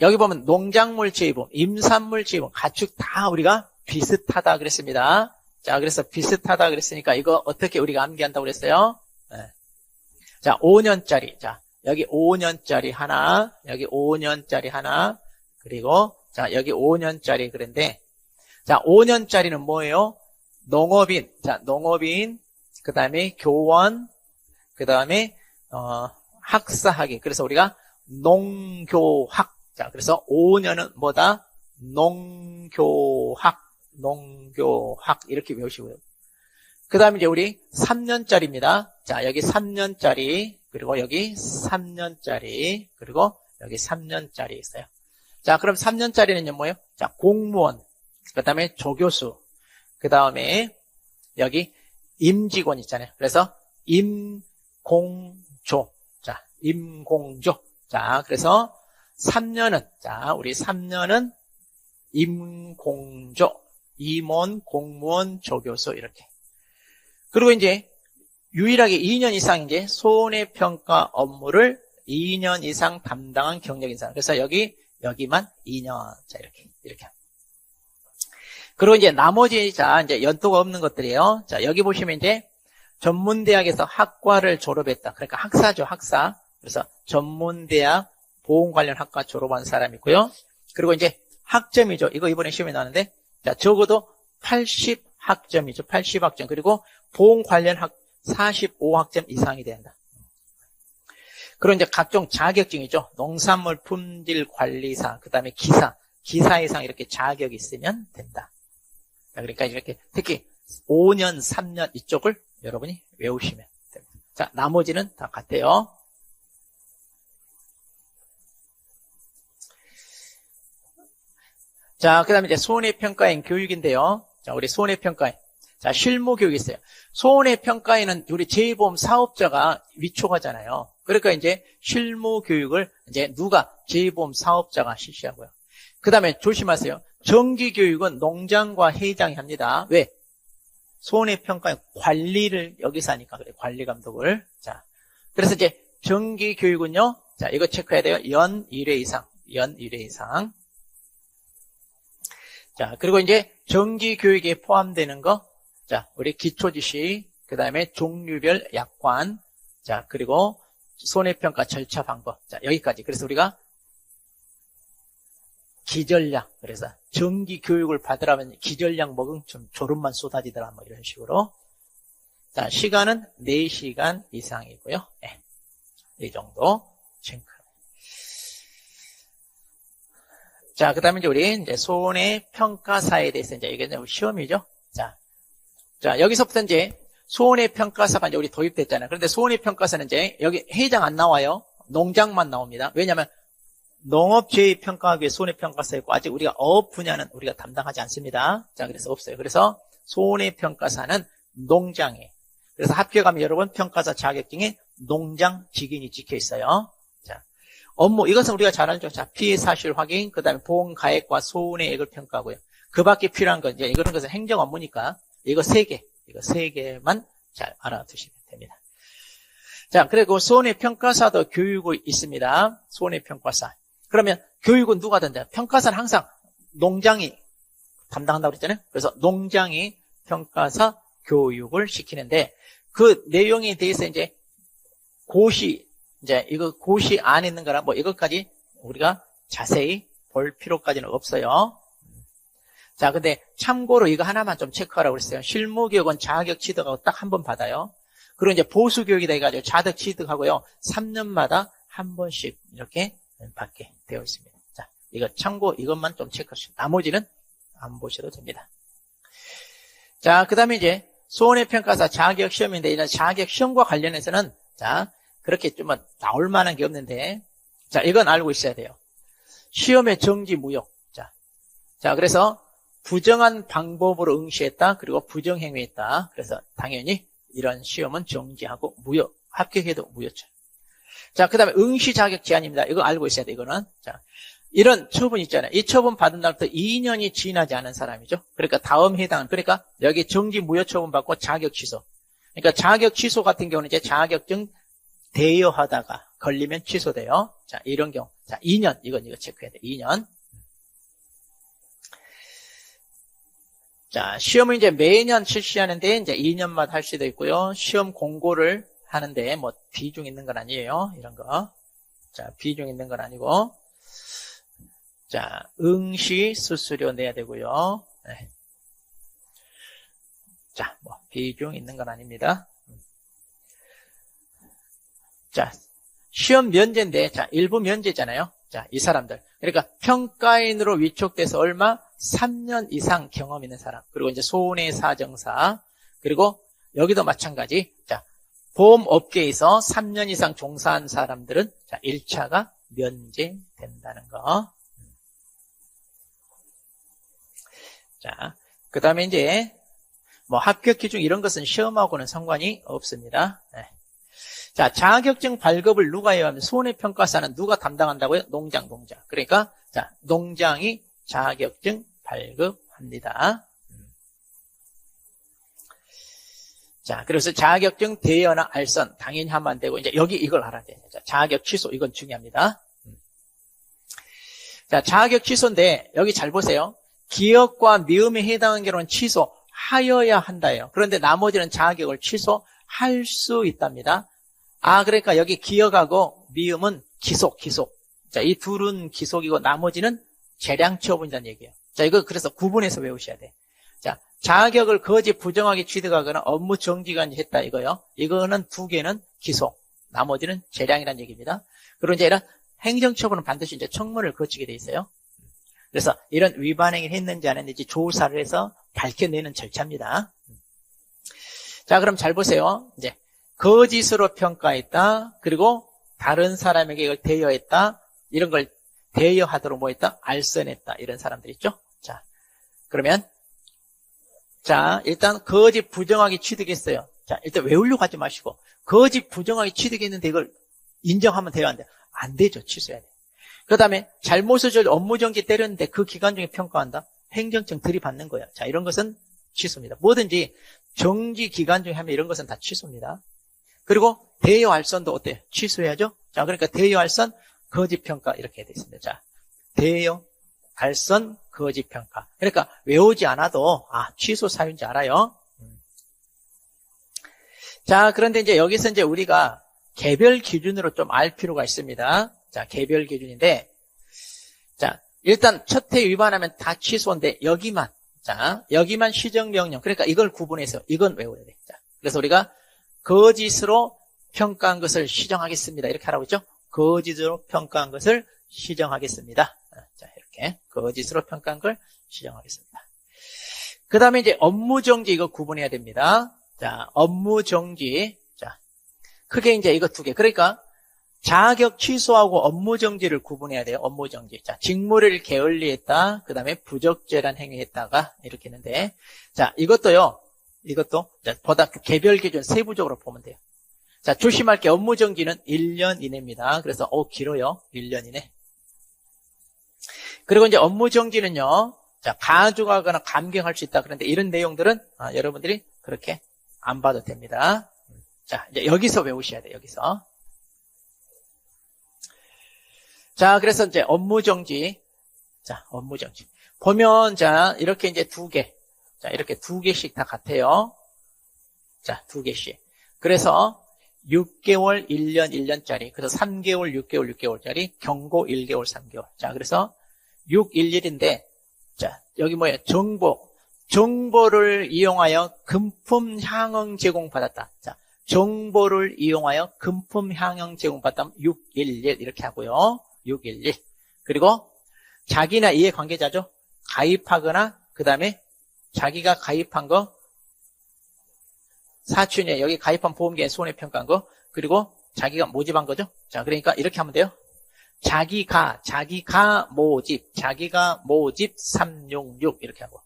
여기 보면 농작물 재배보험, 임산물 재배보험, 가축 다 우리가 비슷하다 그랬습니다. 자, 그래서 비슷하다 그랬으니까 이거 어떻게 우리가 암기한다고 그랬어요? 네. 자, 5년짜리. 자, 여기 5년짜리 하나, 여기 5년짜리 하나, 그리고 자, 여기 5년짜리 그런데, 자, 5년짜리는 뭐예요? 농업인. 자, 농업인. 그 다음에 교원. 그 다음에, 학사학위. 그래서 우리가 농교학. 자, 그래서 5년은 뭐다? 농교학. 농교학. 이렇게 외우시고요. 그 다음에 이제 우리 3년짜리입니다. 자, 여기 3년짜리. 그리고 여기 3년짜리. 그리고 여기 3년짜리 있어요. 자, 그럼 3년짜리는요, 뭐예요? 자, 공무원. 그 다음에 조교수. 그 다음에 여기 임직원 있잖아요. 그래서 임공조. 자, 임공조. 자, 그래서 3년은, 자, 우리 3년은 임공조, 임원, 공무원, 조교수, 이렇게. 그리고 이제 유일하게 2년 이상 이제 손해평가 업무를 2년 이상 담당한 경력인 사람. 그래서 여기만 2년. 자, 이렇게. 그리고 이제 나머지, 자, 이제 연도가 없는 것들이에요. 자, 여기 보시면 이제 전문대학에서 학과를 졸업했다. 그러니까 학사죠, 학사. 그래서 전문대학 보험 관련 학과 졸업한 사람이고요. 그리고 이제 학점이죠. 이거 이번에 시험에 나왔는데, 자, 적어도 80학점이죠. 80학점. 그리고 보험 관련 45학점 이상이 된다. 그리고 이제 각종 자격증이죠. 농산물 품질 관리사, 그 다음에 기사 이상 이렇게 자격이 있으면 된다. 자, 그러니까 이렇게 특히 5년, 3년 이쪽을 여러분이 외우시면 됩니다. 자, 나머지는 다 같아요. 자, 그 다음에 이제 손해평가인 교육인데요. 자, 우리 손해평가인. 자, 실무교육이 있어요. 손해평가인은 우리 재보험 사업자가 위촉하잖아요. 그러니까 이제 실무교육을 이제 누가 재보험 사업자가 실시하고요. 그 다음에 조심하세요. 정기교육은 농장과 회장이 합니다. 왜? 손해평가인 관리를 여기서 하니까 그래. 관리감독을. 자, 그래서 이제 정기교육은요. 자, 이거 체크해야 돼요. 연 1회 이상. 연 1회 이상. 자, 그리고 이제 정기교육에 포함되는 거. 자, 우리 기초지식, 그 다음에 종류별 약관, 자, 그리고 손해평가 절차 방법. 자, 여기까지. 그래서 우리가 기전약, 그래서 정기교육을 받으라면 기전약 먹으면 좀 졸음만 쏟아지더라, 뭐 이런 식으로. 자, 시간은 4시간 이상이고요. 네, 이 정도. 자, 그 다음에 우리 이제 손해평가사에 대해서 이제 이게 시험이죠. 자, 여기서부터 이제 손해평가사가 이제 우리 도입됐잖아요. 그런데 손해평가사는 이제 여기 해당 안 나와요. 농장만 나옵니다. 왜냐하면 농업재해평가학의 손해평가사 있고 아직 우리가 어업 분야는 우리가 담당하지 않습니다. 자, 그래서 없어요. 그래서 손해평가사는 농장에. 그래서 합격하면 여러분 평가사 자격증에 농장 직인이 찍혀 있어요. 자, 업무 이것은 우리가 잘 알죠. 자, 피해 사실 확인, 그 다음에 보험 가액과 손해액을 평가하고요. 그 밖에 필요한 건 이제 이거는 것은 행정 업무니까 이거 세 개만 잘 알아두시면 됩니다. 자, 그리고 손해평가사도 교육이 있습니다. 손해평가사. 그러면 교육은 누가 된다? 평가사는 항상 농장이 담당한다고 그랬잖아요. 그래서 농장이 평가사 교육을 시키는데 그 내용에 대해서 이제 이거 고시 안에 있는 거라 뭐 이것까지 우리가 자세히 볼 필요까지는 없어요. 자, 근데 참고로 이거 하나만 좀 체크하라고 그랬어요. 실무교육은 자격 취득하고 딱 한 번 받아요. 그리고 이제 보수교육이다 해가지고 자격 취득하고요. 3년마다 한 번씩 이렇게 받게 되어 있습니다. 자, 이거 참고 이것만 좀 체크하시고 나머지는 안 보셔도 됩니다. 자, 그 다음에 이제 손해평가사 자격시험인데 이런 자격시험과 관련해서는 자, 그렇게 좀 나올 만한 게 없는데 자, 이건 알고 있어야 돼요. 시험의 정지 무효. 자, 그래서 부정한 방법으로 응시했다. 그리고 부정행위했다. 그래서 당연히 이런 시험은 정지하고 무효. 합격해도 무효죠. 자, 그 다음에 응시 자격 제한입니다. 이거 알고 있어야 돼, 이거는. 자, 이런 처분 있잖아요. 이 처분 받은 날부터 2년이 지나지 않은 사람이죠. 그러니까 다음 해당, 그러니까 여기 정지 무효 처분 받고 자격 취소. 그러니까 자격 취소 같은 경우는 이제 자격증 대여하다가 걸리면 취소돼요. 자, 이런 경우. 자, 2년. 이거 체크해야 돼. 2년. 자, 시험을 이제 매년 실시하는데 이제 2년마다 할 수도 있고요. 시험 공고를 하는데 뭐 비중 있는 건 아니에요. 이런 거. 자, 비중 있는 건 아니고. 자, 응시 수수료 내야 되고요. 네. 자, 뭐 비중 있는 건 아닙니다. 자, 시험 면제인데 자, 일부 면제잖아요. 자, 이 사람들. 그러니까 평가인으로 위촉돼서 얼마? 3년 이상 경험 있는 사람. 그리고 이제 손해사정사. 그리고 여기도 마찬가지. 자, 보험업계에서 3년 이상 종사한 사람들은 자, 1차가 면제된다는 거. 자, 그 다음에 이제 뭐 합격 기준 이런 것은 시험하고는 상관이 없습니다. 네. 자, 자격증 발급을 누가 해야 하면 손해평가사는 누가 담당한다고요? 농장. 그러니까 자, 농장이 자격증 발급합니다. 자, 그래서 자격증 대여나 알선 당연히 하면 안 되고 이제 여기 이걸 알아야 돼요. 자, 자격 취소 이건 중요합니다. 자, 자격 취소인데 여기 잘 보세요. 기억과 미음에 해당하는 경우는 취소하여야 한다예요. 그런데 나머지는 자격을 취소할 수 있답니다. 아, 그러니까 여기 기억하고 미음은 기속. 자, 이 둘은 기속이고 나머지는 재량 처분이라는 얘기예요. 자, 이거 그래서 구분해서 외우셔야 돼. 자, 자격을 거짓 부정하게 취득하거나 업무 정지가 했다 이거요. 이거는 두 개는 기속, 나머지는 재량이라는 얘기입니다. 그리고 이제 이런 행정처분은 반드시 이제 청문을 거치게 돼 있어요. 그래서 이런 위반 행위를 했는지 안 했는지 조사를 해서 밝혀내는 절차입니다. 자, 그럼 잘 보세요. 이제 거짓으로 평가했다. 그리고 다른 사람에게 이걸 대여했다. 이런 걸 대여하도록 뭐 했다? 알선했다. 이런 사람들 있죠? 자, 그러면 자, 일단 거짓 부정하게 취득했어요. 자, 일단 외우려고 하지 마시고 거짓 부정하게 취득했는데 이걸 인정하면 돼요? 안 돼요? 안 되죠. 취소해야 돼요. 그 다음에 잘못을 저질 업무정지 때렸는데 그 기간 중에 평가한다? 행정청 들이받는 거예요. 자, 이런 것은 취소입니다. 뭐든지 정지 기간 중에 하면 이런 것은 다 취소입니다. 그리고 대여 알선도 어때요? 취소해야죠? 자, 그러니까 대여 알선, 거짓 평가 이렇게 되어 있습니다. 자, 대여 알선, 거짓 평가. 그러니까 외우지 않아도 취소 사유인지 알아요. 자, 그런데 이제 여기서 이제 우리가 개별 기준으로 좀 알 필요가 있습니다. 자, 개별 기준인데, 자, 일단 첫 회 위반하면 다 취소인데 여기만 시정명령. 그러니까 이걸 구분해서 이건 외워야 돼. 자, 그래서 우리가 거짓으로 평가한 것을 시정하겠습니다. 이렇게 하라고 했죠? 거짓으로 평가한 것을 시정하겠습니다. 자, 이렇게. 이렇게 거짓으로 평가한 걸 시정하겠습니다. 그 다음에 이제 업무정지 이거 구분해야 됩니다. 자, 업무정지. 자, 크게 이제 이거 두 개. 그러니까 자격 취소하고 업무정지를 구분해야 돼요. 업무정지. 자, 직무를 게을리했다. 그 다음에 부적절한 행위했다가 이렇게 있는데, 자, 이것도 자, 보다 개별 기준 세부적으로 보면 돼요. 자, 조심할 게 업무정지는 1년 이내입니다. 그래서 길어요. 1년 이내. 그리고 이제 업무정지는요, 자, 가중하거나 감경할 수 있다. 그런데 이런 내용들은 여러분들이 그렇게 안 봐도 됩니다. 자, 이제 여기서 외우셔야 돼요. 여기서. 자, 그래서 이제 업무정지. 자, 업무정지. 보면, 자, 이렇게 이제 두 개. 자, 이렇게 두 개씩 다 같아요. 자, 두 개씩. 그래서 6개월, 1년, 1년짜리. 그래서 3개월, 6개월, 6개월짜리. 경고 1개월, 3개월. 자, 그래서 611인데, 자, 여기 뭐예요? 정보를 이용하여 금품 향응 제공받았다. 자, 정보를 이용하여 금품 향응 제공받았다면 611 이렇게 하고요. 611. 그리고 자기나 이해관계자죠. 가입하거나 그 다음에 자기가 가입한 거 사춘에 여기 가입한 보험계에 손해평가한 거 그리고 자기가 모집한 거죠. 자, 그러니까 이렇게 하면 돼요. 자기가 모집 366 이렇게 하고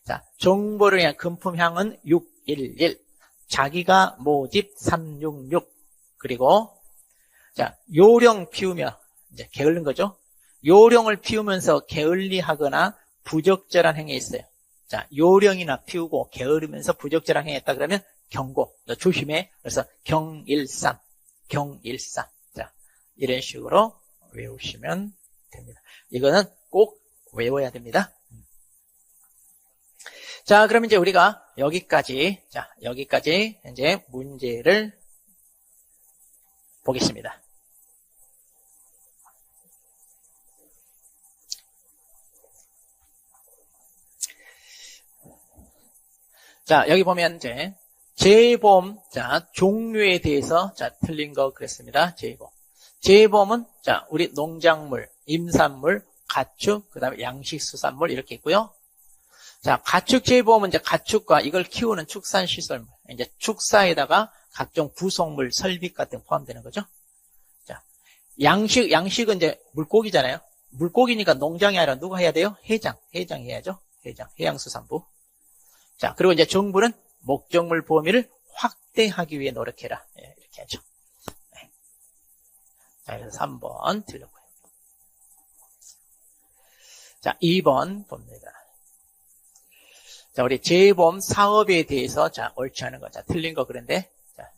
자, 정보를 위한 금품향은 611 자기가 모집 366 그리고 자, 요령 피우며 이제 게을른 거죠. 요령을 피우면서 게을리하거나 부적절한 행위 있어요. 자, 요령이나 피우고 게으르면서 부적절한 행위 했다 그러면 경고. 너 조심해. 그래서 경일삼. 자, 이런 식으로 외우시면 됩니다. 이거는 꼭 외워야 됩니다. 자, 그럼 이제 우리가 여기까지 이제 문제를 보겠습니다. 자, 여기 보면 이제 재보험, 자, 종류에 대해서 자, 틀린 거 그랬습니다. 재보험은 자, 우리 농작물, 임산물, 가축, 그다음에 양식수산물 이렇게 있고요. 자, 가축 재보험은 이제 가축과 이걸 키우는 축산시설물, 이제 축사에다가 각종 부속물, 설비 같은 거 포함되는 거죠. 자, 양식은 이제 물고기잖아요. 물고기니까 농장이 아니라 누가 해야 돼요? 해장 해야죠. 해양수산부. 자, 그리고 이제 정부는 목적물 범위를 확대하기 위해 노력해라. 예, 이렇게 하죠. 네. 자, 그래서 3번 틀렸고요. 자, 2번 봅니다. 자, 우리 재보험 사업에 대해서 자, 옳지 않은 거. 자, 틀린 거 그런데. 자,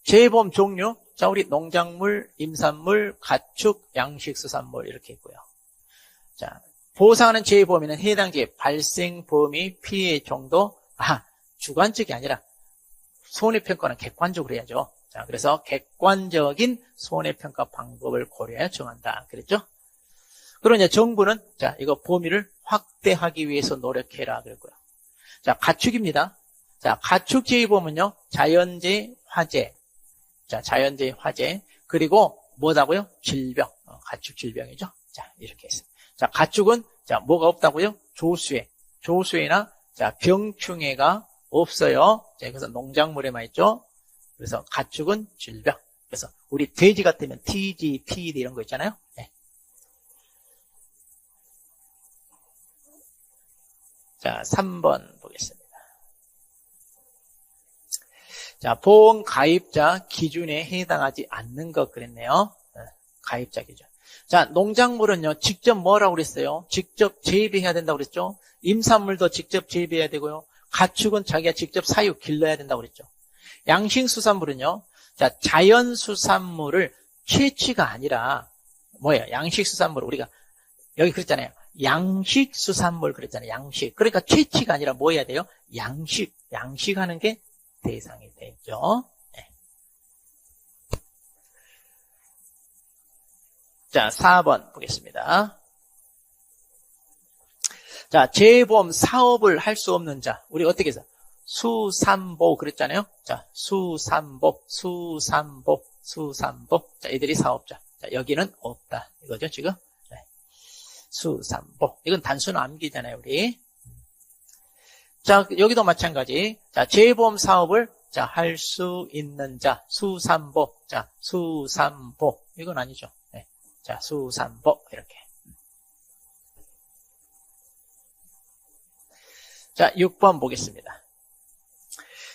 재보험 종류. 자, 우리 농작물, 임산물, 가축, 양식수산물 이렇게 있고요. 자, 보상하는 재보험에는 해당지의 발생 범위, 피해 정도, 주관적이 아니라 손해평가는 객관적으로 해야죠. 자, 그래서 객관적인 손해평가 방법을 고려하여 정한다. 그랬죠? 그리고 이제 정부는, 자, 이거 범위를 확대하기 위해서 노력해라. 그랬고요. 자, 가축입니다. 자, 가축 재보험은요, 자연재해, 화재. 자, 자연재해, 화재. 그리고 뭐다고요? 질병. 가축 질병이죠. 자, 이렇게 했습니다. 자, 가축은, 자, 뭐가 없다고요? 조수해나, 자, 병충해가 없어요. 자, 그래서 농작물에만 있죠. 그래서 가축은 질병. 그래서 우리 돼지 같으면 TG, PD 이런 거 있잖아요. 네. 자, 3번 보겠습니다. 자, 보험 가입자 기준에 해당하지 않는 것 그랬네요. 네, 가입자 기준. 자, 농작물은요, 직접 뭐라고 그랬어요? 직접 재배해야 된다고 그랬죠? 임산물도 직접 재배해야 되고요. 가축은 자기가 직접 사육, 길러야 된다고 그랬죠. 양식수산물은요, 자, 자연수산물을 채취가 아니라, 뭐예요? 양식수산물, 우리가, 여기 그랬잖아요. 양식수산물 그랬잖아요. 양식. 그러니까 채취가 아니라 뭐 해야 돼요? 양식하는 게 대상이 되죠. 네. 자, 4번 보겠습니다. 자, 재보험 사업을 할 수 없는 자. 우리 어떻게 해서? 수산보 그랬잖아요. 자, 수산보. 자, 이들이 사업자. 자, 여기는 없다. 이거죠, 지금? 네. 수산보. 이건 단순 암기잖아요, 우리. 자, 여기도 마찬가지. 자, 재보험 사업을 할 수 있는 자, 수산보. 자, 수산보. 이건 아니죠. 네. 자, 수산보. 이렇게. 자, 6번 보겠습니다.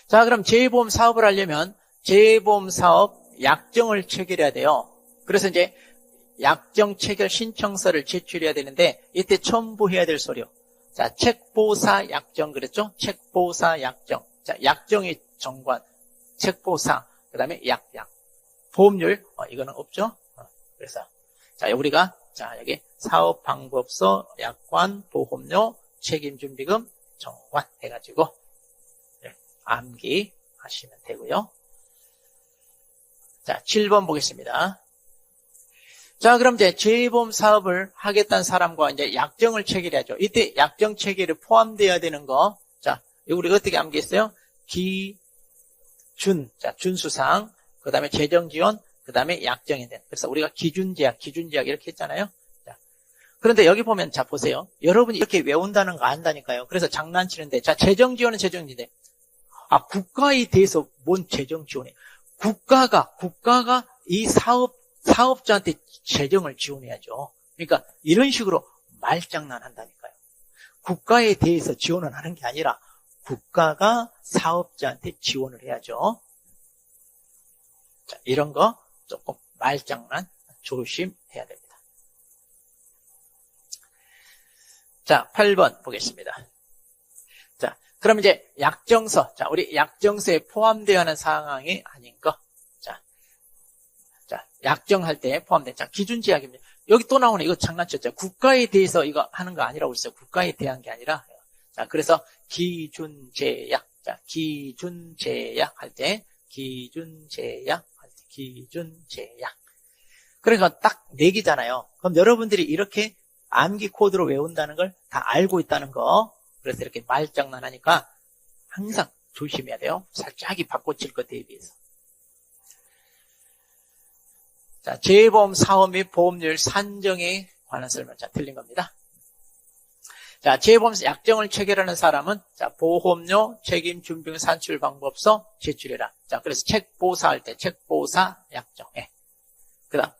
자, 그럼 재보험 사업을 하려면 재보험 사업 약정을 체결해야 돼요. 그래서 이제 약정 체결 신청서를 제출해야 되는데 이때 첨부해야 될 서류. 자, 책보사 약정 그랬죠? 책보사 약정. 자, 약정의 정관, 책보사, 그 다음에 약약. 보험료, 이거는 없죠? 그래서, 자, 우리가, 자, 여기 사업방법서, 약관, 보험료, 책임준비금, 정관 해가지고, 암기하시면 되고요. 자, 7번 보겠습니다. 자, 그럼 이제 재보험 사업을 하겠다는 사람과 이제 약정을 체결해야죠. 이때 약정 체결에 포함되어야 되는 거. 자, 이거 우리가 어떻게 암기했어요? 기준, 자, 준수상, 그 다음에 재정지원, 그 다음에 약정이 된. 그래서 우리가 기준제약 이렇게 했잖아요. 자, 그런데 여기 보면, 자, 보세요. 여러분이 이렇게 외운다는 거 안다니까요. 그래서 장난치는데, 자, 재정지원은 재정지인데, 아, 국가에 대해서 뭔 재정지원이에요? 국가가 이 사업자한테 재정을 지원해야죠. 그러니까 이런 식으로 말장난 한다니까요. 국가에 대해서 지원을 하는 게 아니라 국가가 사업자한테 지원을 해야죠. 자, 이런 거 조금 말장난 조심해야 됩니다. 자, 8번 보겠습니다. 자, 그럼 이제 약정서. 자, 우리 약정서에 포함되어 하는 상황이 아닌 거. 자, 약정할 때 포함된, 자, 기준제약입니다. 여기 또 나오네. 이거 장난쳤죠. 국가에 대해서 이거 하는 거 아니라고 했어요. 국가에 대한 게 아니라. 자, 그래서 기준제약. 자, 기준제약 할 때, 기준제약. 그러니까 딱 4개잖아요. 그럼 여러분들이 이렇게 암기 코드로 외운다는 걸 다 알고 있다는 거. 그래서 이렇게 말장난 하니까 항상 조심해야 돼요. 살짝이 바꿔칠 것 대비해서. 자, 재보험 사업 및 보험료율 산정에 관한 설명. 자, 틀린 겁니다. 자, 재보험 약정을 체결하는 사람은, 자, 보험료, 책임, 준비금, 산출 방법서 제출해라. 자, 그래서 책보사할 때, 책보사 약정. 예. 그 다음,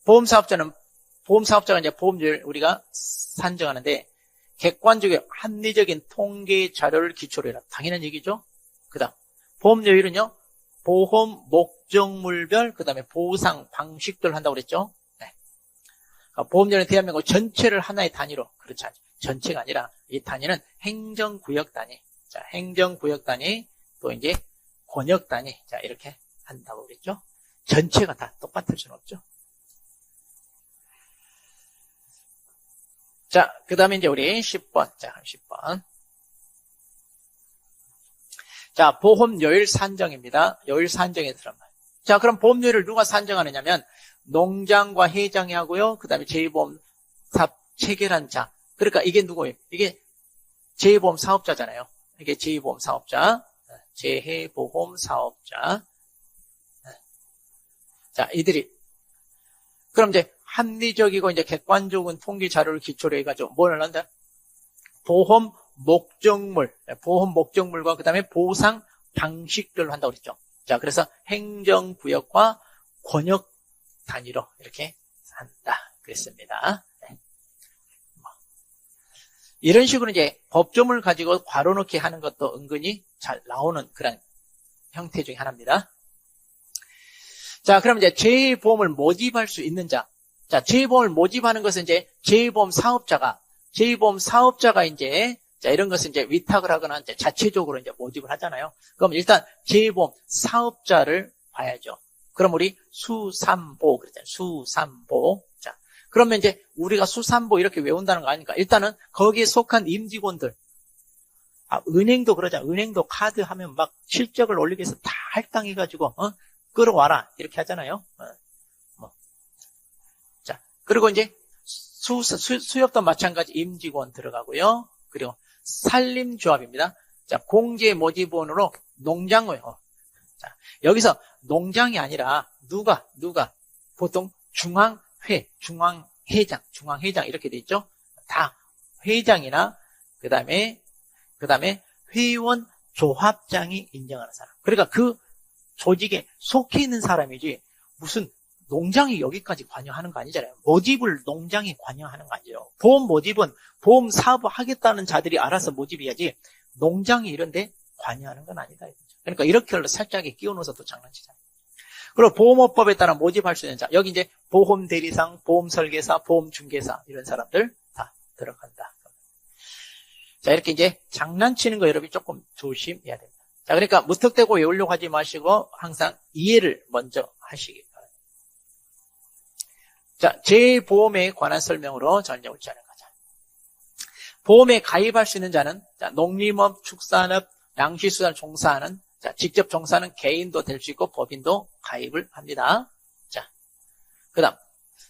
보험사업자가 이제 보험료를 우리가 산정하는데, 객관적이고 합리적인 통계 자료를 기초로 해라. 당연한 얘기죠? 그 다음, 보험료율은요, 보험 목적물별, 그 다음에 보상 방식들 한다고 그랬죠? 네. 보험료는 대한민국 전체를 하나의 단위로, 그렇지 않죠. 전체가 아니라 이 단위는 행정구역 단위. 자, 행정구역 단위, 또 이제 권역 단위. 자, 이렇게 한다고 그랬죠? 전체가 다 똑같을 수는 없죠. 자, 그 다음에 이제 우리 10번. 자, 10번. 자, 보험료율 산정입니다. 요율 산정에 들어간 말. 자, 그럼 보험료율을 누가 산정하느냐면 농장과 회장이 하고요. 그 다음에 재보험 사업 체결한 자. 그러니까 이게 누구예요? 이게 재보험 사업자잖아요. 이게 재보험 사업자. 재해보험 사업자. 자, 이들이 그럼 이제 합리적이고 이제 객관적인 통계 자료를 기초로 해가지고 뭘 한다? 보험 목적물과 그 다음에 보상 방식들로 한다고 그랬죠. 자, 그래서 행정구역과 권역 단위로 이렇게 한다. 그랬습니다. 네. 이런 식으로 이제 법조문을 가지고 괄호 넣기 하는 것도 은근히 잘 나오는 그런 형태 중에 하나입니다. 자, 그럼 이제 재보험을 모집할 수 있는 자. 자, 재보험을 모집하는 것은 이제 재보험 사업자가 이제, 자, 이런 것은 이제 위탁을 하거나 이제 자체적으로 이제 모집을 하잖아요. 그럼 일단 재보험 사업자를 봐야죠. 그럼 우리 수산보, 그랬잖아요. 수산보. 자, 그러면 이제 우리가 수산보 이렇게 외운다는 거 아닙니까? 일단은 거기에 속한 임직원들. 아, 은행도 그러잖아. 은행도 카드 하면 막 실적을 올리기 위해서 다 할당해가지고, 끌어와라. 이렇게 하잖아요. 자, 그리고 이제 수협도 마찬가지 임직원 들어가고요. 그리고 산림조합입니다. 자, 공제 모집원으로 농장을, 자, 여기서 농장이 아니라 누가 보통 중앙회 중앙회장, 중앙회장 이렇게 돼 있죠. 다 회장이나 그 다음에 회원 조합장이 인정하는 사람. 그러니까 그 조직에 속해 있는 사람이지 무슨 농장이 여기까지 관여하는 거 아니잖아요. 모집을 농장이 관여하는 거 아니에요. 보험 모집은 보험 사업 하겠다는 자들이 알아서 모집해야지 농장이 이런데 관여하는 건 아니다. 그러니까 이렇게 살짝 끼워넣어서 또 장난치잖아요. 그리고 보험업법에 따라 모집할 수 있는 자, 여기 이제 보험 대리상, 보험 설계사, 보험 중개사 이런 사람들 다 들어간다. 자, 이렇게 이제 장난치는 거 여러분이 조금 조심해야 됩니다. 자, 그러니까 무턱대고 외우려고 하지 마시고 항상 이해를 먼저 하시기 바랍니다. 자, 재보험에 관한 설명으로 전혀 옳지 않은 거죠. 보험에 가입할 수 있는 자는 자, 농림업, 축산업, 양식수산 종사하는 자, 직접 종사하는 개인도 될 수 있고 법인도 가입을 합니다. 자, 그 다음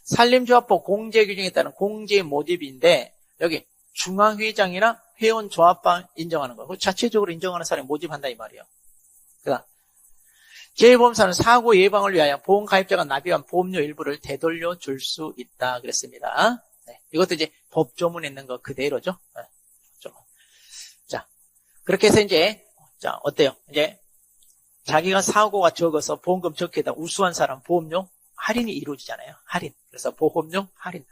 산림조합법 공제규정에 따른 공제 모집인데 여기 중앙회장이나 회원조합방 인정하는 거. 자체적으로 인정하는 사람이 모집한다 이 말이에요. 그 다음 재보험사는 사고 예방을 위하여 보험 가입자가 납입한 보험료 일부를 되돌려 줄 수 있다 그랬습니다. 네, 이것도 이제 법조문에 있는 거 그대로죠. 네, 자, 그렇게 해서 이제 자, 어때요? 이제 자기가 사고가 적어서 보험금 적게다 우수한 사람 보험료 할인이 이루어지잖아요. 할인. 그래서 보험료 할인.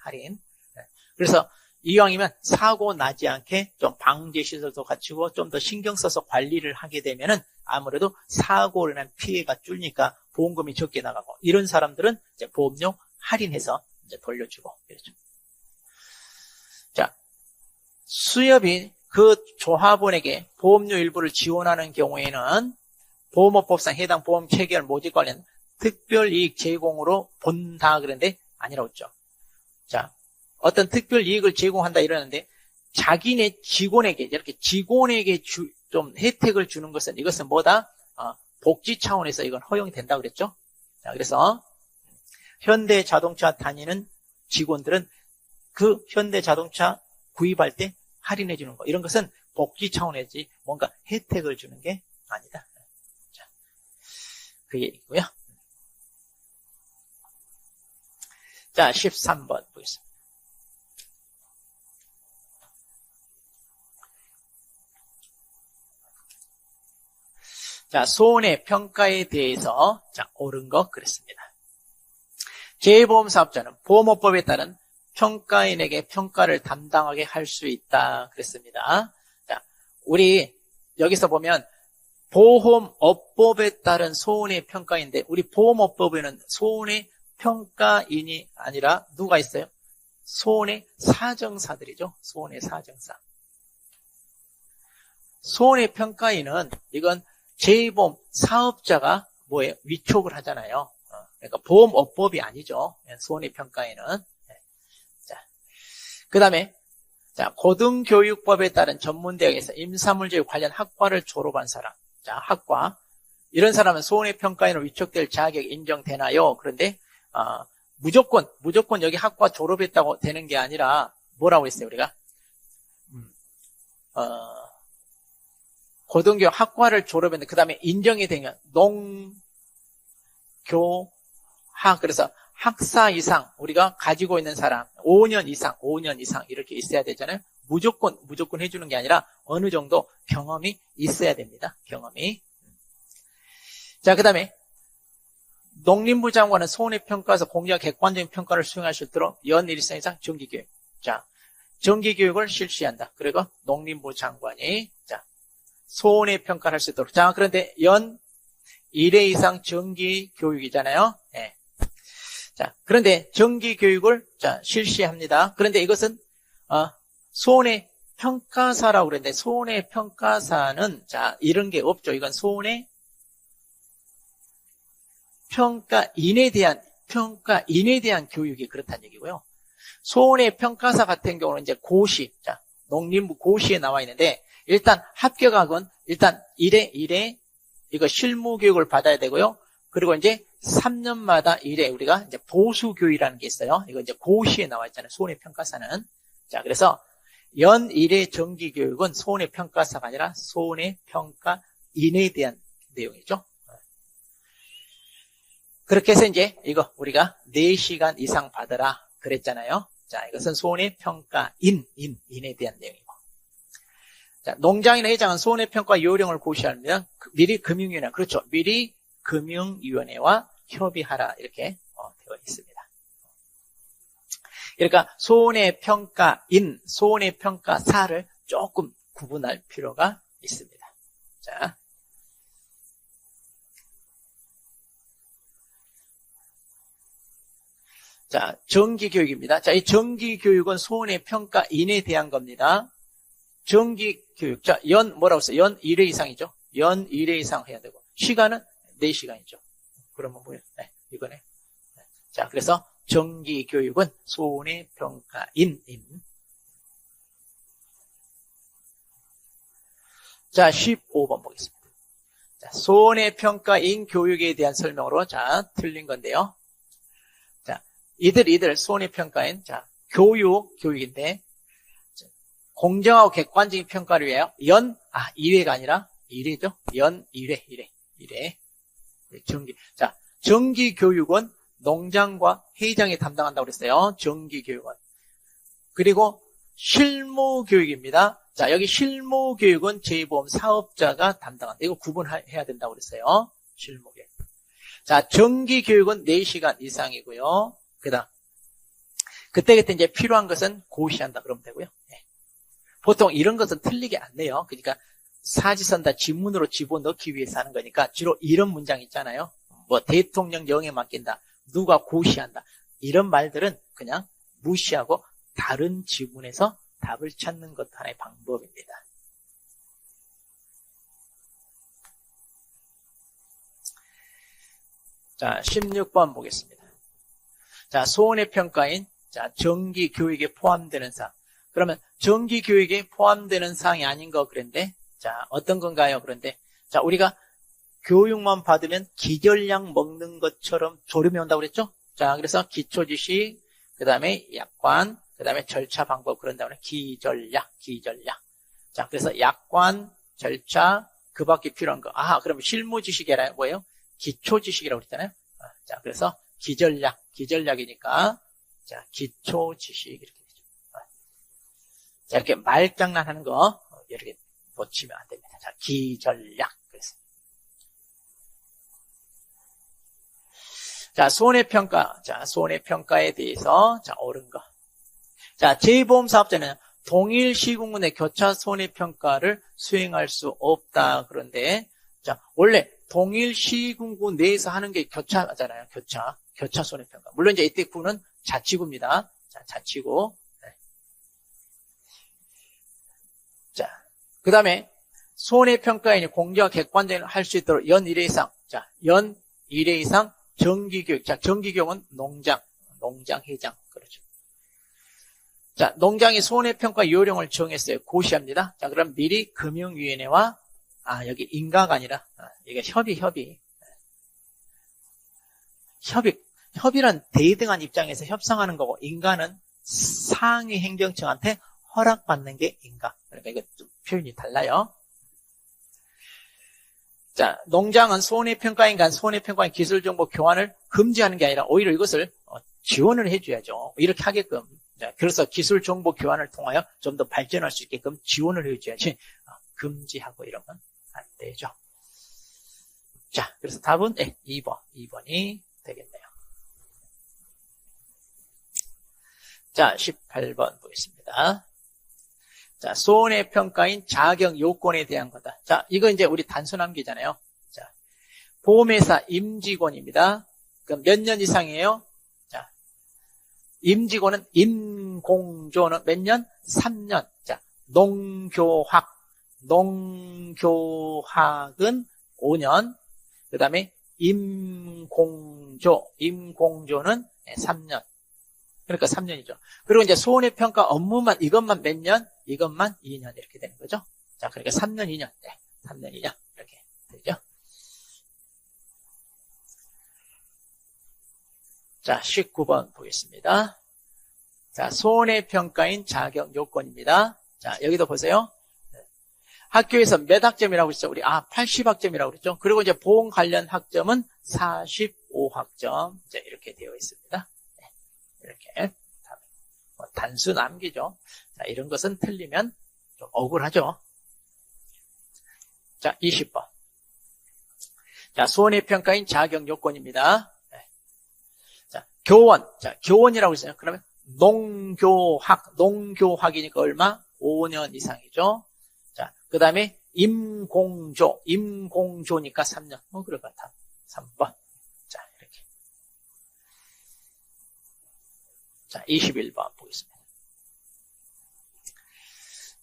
네. 그래서 이왕이면 사고 나지 않게 좀 방제 시설도 갖추고 좀 더 신경 써서 관리를 하게 되면은 아무래도 사고로 인한 피해가 줄니까 보험금이 적게 나가고 이런 사람들은 이제 보험료 할인해서 이제 돌려주고 이러죠. 자, 수협이 그 조합원에게 보험료 일부를 지원하는 경우에는 보험업법상 해당 보험 체결 모집 관련 특별이익 제공으로 본다 그랬는데 아니라고 했죠. 자, 어떤 특별이익을 제공한다 이러는데 자기네 직원에게 이렇게 직원에게 좀 혜택을 주는 것은 이것은 뭐다? 복지 차원에서 이건 허용이 된다 그랬죠. 자, 그래서 현대자동차 다니는 직원들은 그 현대자동차 구입할 때 할인해 주는 거 이런 것은 복지 차원이지 뭔가 혜택을 주는 게 아니다. 자, 그 얘기고요. 자, 13번 보겠습니다. 자, 손해평가에 대해서 자, 옳은 거 그랬습니다. 재보험사업자는 보험업법에 따른 평가인에게 평가를 담당하게 할 수 있다 그랬습니다. 자, 우리 여기서 보면 보험업법에 따른 손해평가인데 우리 보험업법에는 손해평가인이 아니라 누가 있어요? 손해사정사들이죠. 손해사정사. 손해평가인은 이건 재보험 사업자가 뭐예요? 위촉을 하잖아요. 그러니까 보험업법이 아니죠. 손해평가인은. 자, 그 다음에 자, 고등교육법에 따른 전문대학에서 임사물질 관련 학과를 졸업한 사람. 자, 학과. 이런 사람은 손해평가인으로 위촉될 자격이 인정되나요? 그런데 무조건 여기 학과 졸업했다고 되는 게 아니라 뭐라고 했어요 우리가? 고등교육 학과를 졸업했는데 그 다음에 인정이 되면 농교학 그래서 학사 이상 우리가 가지고 있는 사람 5년 이상 이렇게 있어야 되잖아요. 무조건 해주는 게 아니라 어느 정도 경험이 있어야 됩니다. 경험이. 자, 그 다음에 농림부 장관은 손해평가에서 공정한 객관적인 평가를 수행할 수 있도록 연 일성 이상 정기교육. 자, 정기교육을 실시한다. 그리고 농림부 장관이 자 손해평가를 할 수 있도록. 자, 그런데 연 1회 이상 정기교육이잖아요. 네. 자, 그런데 정기교육을 자 실시합니다. 그런데 이것은 손해평가사라고 그랬는데 손해평가사는 자 이런 게 없죠. 이건 손해평가인에 대한 교육이 그렇다는 얘기고요. 손해평가사 같은 경우는 이제 고시, 자 농림부 고시에 나와 있는데 일단 합격학은 일단 1회 이거 실무교육을 받아야 되고요. 그리고 이제 3년마다 1회 우리가 이제 보수교육이라는 게 있어요. 이거 이제 고시에 나와 있잖아요. 손해평가사는. 자, 그래서 연 1회 정기교육은 손해평가사가 아니라 손해평가인에 대한 내용이죠. 그렇게 해서 이제 이거 우리가 4시간 이상 받으라. 그랬잖아요. 자, 이것은 손해평가인에 대한 내용이고. 자, 농장이나 회장은 손해평가 요령을 고시하면 미리 금융위원회, 그렇죠. 미리 금융위원회와 협의하라. 이렇게 되어 있습니다. 그러니까 손해평가인, 손해평가사를 조금 구분할 필요가 있습니다. 자, 정기교육입니다. 자, 이 정기교육은 손해평가인에 대한 겁니다. 정기교육. 자, 뭐라고 써요? 연 1회 이상이죠. 연 1회 이상 해야 되고. 시간은 4시간이죠. 그러면 뭐예요? 네, 이거네. 자, 그래서 정기교육은 손해평가인. 자, 15번 보겠습니다. 자, 손해평가인 교육에 대한 설명으로, 자, 틀린 건데요. 자, 이들 손해평가인, 자, 교육인데, 공정하고 객관적인 평가를 위하여 2회가 아니라 1회죠. 연 1회. 정기. 자, 정기교육은 농장과 회장이 담당한다고 그랬어요. 정기교육은. 그리고 실무교육입니다. 자, 여기 실무교육은 제2보험 사업자가 담당한다. 이거 구분해야 된다고 그랬어요. 실무교육. 자, 정기교육은 4시간 이상이고요. 그때 이제 필요한 것은 고시한다 그러면 되고요. 네. 보통 이런 것은 틀리게 안 내요. 그러니까 사지선 다 지문으로 집어넣기 위해서 하는 거니까 주로 이런 문장 있잖아요. 뭐 대통령 영에 맡긴다. 누가 고시한다. 이런 말들은 그냥 무시하고 다른 지문에서 답을 찾는 것 하나의 방법입니다. 자, 16번 보겠습니다. 자, 손해평가인, 자, 정기교육에 포함되는 사항. 그러면 정기교육에 포함되는 사항이 아닌 거 그런데, 자, 어떤 건가요? 그런데, 자, 우리가 교육만 받으면 기절약 먹는 것처럼 졸음이 온다고 그랬죠? 자, 그래서 기초지식, 그 다음에 약관, 그 다음에 절차 방법 그런 다음에 기절약. 자, 그래서 약관, 절차, 그 밖에 필요한 거. 그럼 실무지식이라 뭐예요? 기초지식이라고 그랬잖아요. 자, 그래서 기절약이니까, 자, 기초지식 이렇게 되죠. 자, 이렇게 말장난하는 거, 이렇게 놓치면 안 됩니다. 자, 기절약. 그래서. 자, 손해평가. 자, 손해평가에 대해서, 자, 옳은 거. 자, 제2보험사업자는 동일 시군구 내 교차 손해평가를 수행할 수 없다. 그런데, 자, 원래 동일 시군구 내에서 하는 게 교차잖아요. 교차 손해평가. 물론 이제 이때 구는 자치구입니다. 자, 자치구. 네. 자, 그 다음에 손해평가인이 공정과 객관적으로 할 수 있도록 연 1회 이상. 자, 연 1회 이상 정기교육. 자, 정기교육은 농장, 회장. 그렇죠. 자, 농장이 손해평가 요령을 정했어요. 고시합니다. 자, 그럼 미리 금융위원회와, 여기 인가가 아니라, 이게 협의란 대등한 입장에서 협상하는 거고, 인가는 상위 행정청한테 허락받는 게 인가. 그러니까 이거 좀 표현이 달라요. 자, 농장은 손해평가인 간 손해평가인 기술정보 교환을 금지하는 게 아니라 오히려 이것을 지원을 해줘야죠. 이렇게 하게끔. 자, 그래서 기술정보 교환을 통하여 좀 더 발전할 수 있게끔 지원을 해줘야지 금지하고 이런 건 안 되죠. 자, 그래서 답은 2번이 되겠네요. 자, 18번 보겠습니다. 자, 손해평가인 자격 요건에 대한 거다. 자, 이거 이제 우리 단순함기잖아요. 자, 보험회사 임직원입니다. 그럼 몇 년 이상이에요? 자, 임직원은 임공조는 몇 년? 3년. 자, 농교학은 5년. 그 다음에 임공조는 3년. 그러니까 3년이죠. 그리고 이제 손해평가 업무만, 이것만 몇 년? 이것만 2년 이렇게 되는 거죠. 자, 그러니까 3년, 2년. 네, 3년, 2년. 이렇게 되죠. 자, 19번 보겠습니다. 자, 손해평가인 자격 요건입니다. 자, 여기도 보세요. 학교에서 몇 학점이라고 했죠? 우리 80학점이라고 그랬죠? 그리고 이제 보험 관련 학점은 45학점. 이제 이렇게 되어 있습니다. 네, 이렇게. 단수 남기죠. 자, 이런 것은 틀리면 좀 억울하죠. 자, 20번. 자, 손해평가인 자격 요건입니다. 네. 자, 교원. 자, 교원이라고 했어요. 그러면 농교학이니까 얼마? 5년 이상이죠. 자, 그 다음에 임공조니까 3년. 그럴 것 같아. 3번. 자, 이렇게. 자, 21번 보겠습니다.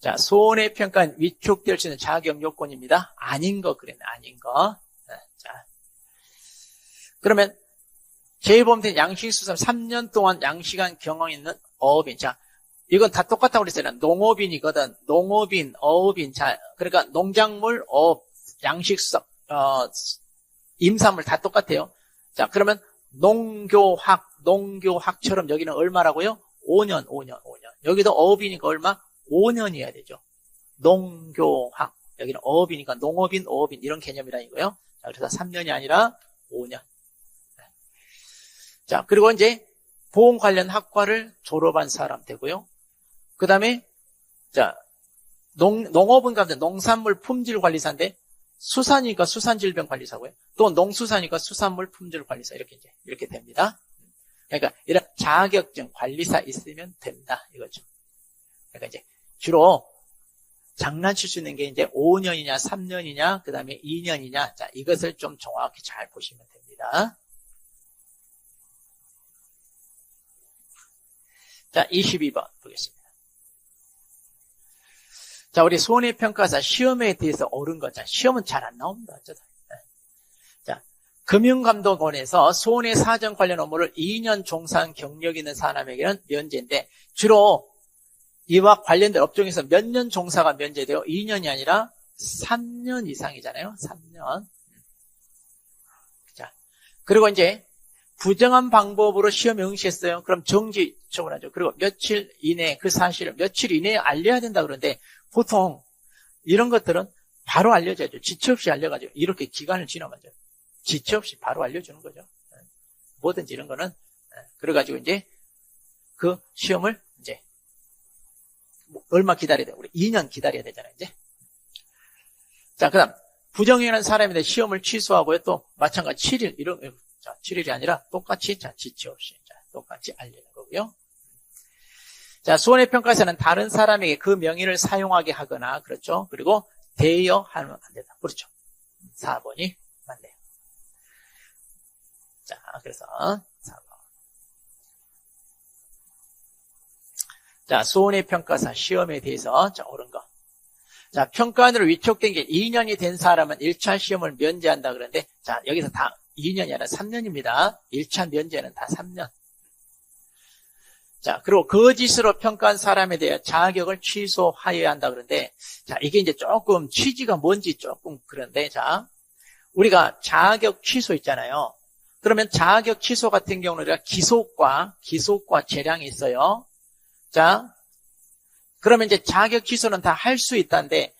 자, 손해평가는 위촉될 수 있는 자격 요건입니다. 아닌 거 그랬네, 아닌 거. 자, 그러면 재범된 양식수산 3년 동안 양식한 경험 있는 어업인. 자, 이건 다 똑같다고 그랬어요. 농업인이거든. 농업인, 어업인. 자, 그러니까 농작물, 어업, 양식수산, 임산물 다 똑같아요. 자, 그러면 농교학처럼 여기는 얼마라고요? 5년. 여기도 어업이니까 얼마? 5년이어야 되죠. 농교학. 여기는 어업이니까 농업인, 어업인 이런 개념이라는 거예요. 자, 그래서 3년이 아니라 5년. 자, 그리고 이제 보험 관련 학과를 졸업한 사람 되고요. 그 다음에 자, 농업은 가운데 농산물 품질 관리사인데 수산이니까 수산질병관리사고요. 또 농수산이니까 수산물 품질 관리사 이렇게 됩니다. 그러니까 이런 자격증 관리사 있으면 된다 이거죠. 그러니까 이제 주로 장난칠 수 있는 게 이제 5년이냐 3년이냐 그 다음에 2년이냐 자 이것을 좀 정확히 잘 보시면 됩니다. 자 22번 보겠습니다. 자 우리 손해평가사 시험에 대해서 옳은 것. 자 시험은 잘 안 나옵니다. 어쩌다. 자 금융감독원에서 손해사정 관련 업무를 2년 종사한 경력 있는 사람에게는 면제인데 주로 이와 관련된 업종에서 몇 년 종사가 면제돼요? 2년이 아니라 3년 이상이잖아요. 3년. 자, 그리고 이제 부정한 방법으로 시험에 응시했어요. 그럼 정지 처분하죠. 그리고 며칠 이내 그 사실을 며칠 이내에 알려야 된다 그러는데 보통 이런 것들은 바로 알려줘야죠. 지체 없이 알려가지고 이렇게 기간을 지나가죠. 지체 없이 바로 알려주는 거죠. 뭐든지 이런 거는 그래가지고 이제 그 시험을 이제 얼마 기다려야 돼? 우리 2년 기다려야 되잖아요, 이제. 자, 그 다음, 부정행위하는 사람인데 시험을 취소하고요, 또, 마찬가지 7일, 자, 7일이 아니라 똑같이, 자, 지체 없이, 자, 똑같이 알리는 거고요. 자, 손해평가에서는 다른 사람에게 그 명의를 사용하게 하거나, 그렇죠? 그리고 대여하면 안 된다. 그렇죠. 4번이 맞네요. 자, 그래서, 4번. 자, 손해평가사 시험에 대해서, 자, 옳은 거. 자, 평가원으로 위촉된 게 2년이 된 사람은 1차 시험을 면제한다 그러는데, 자, 여기서 다 2년이 아니라 3년입니다. 1차 면제는 다 3년. 자, 그리고 거짓으로 평가한 사람에 대해 자격을 취소하여야 한다 그러는데, 자, 이게 이제 조금 취지가 뭔지 조금 그런데, 자, 우리가 자격 취소 있잖아요. 그러면 자격 취소 같은 경우는 우리가 기소과 재량이 있어요. 자, 그러면 이제 자격 취소는 다 할 수 있다는데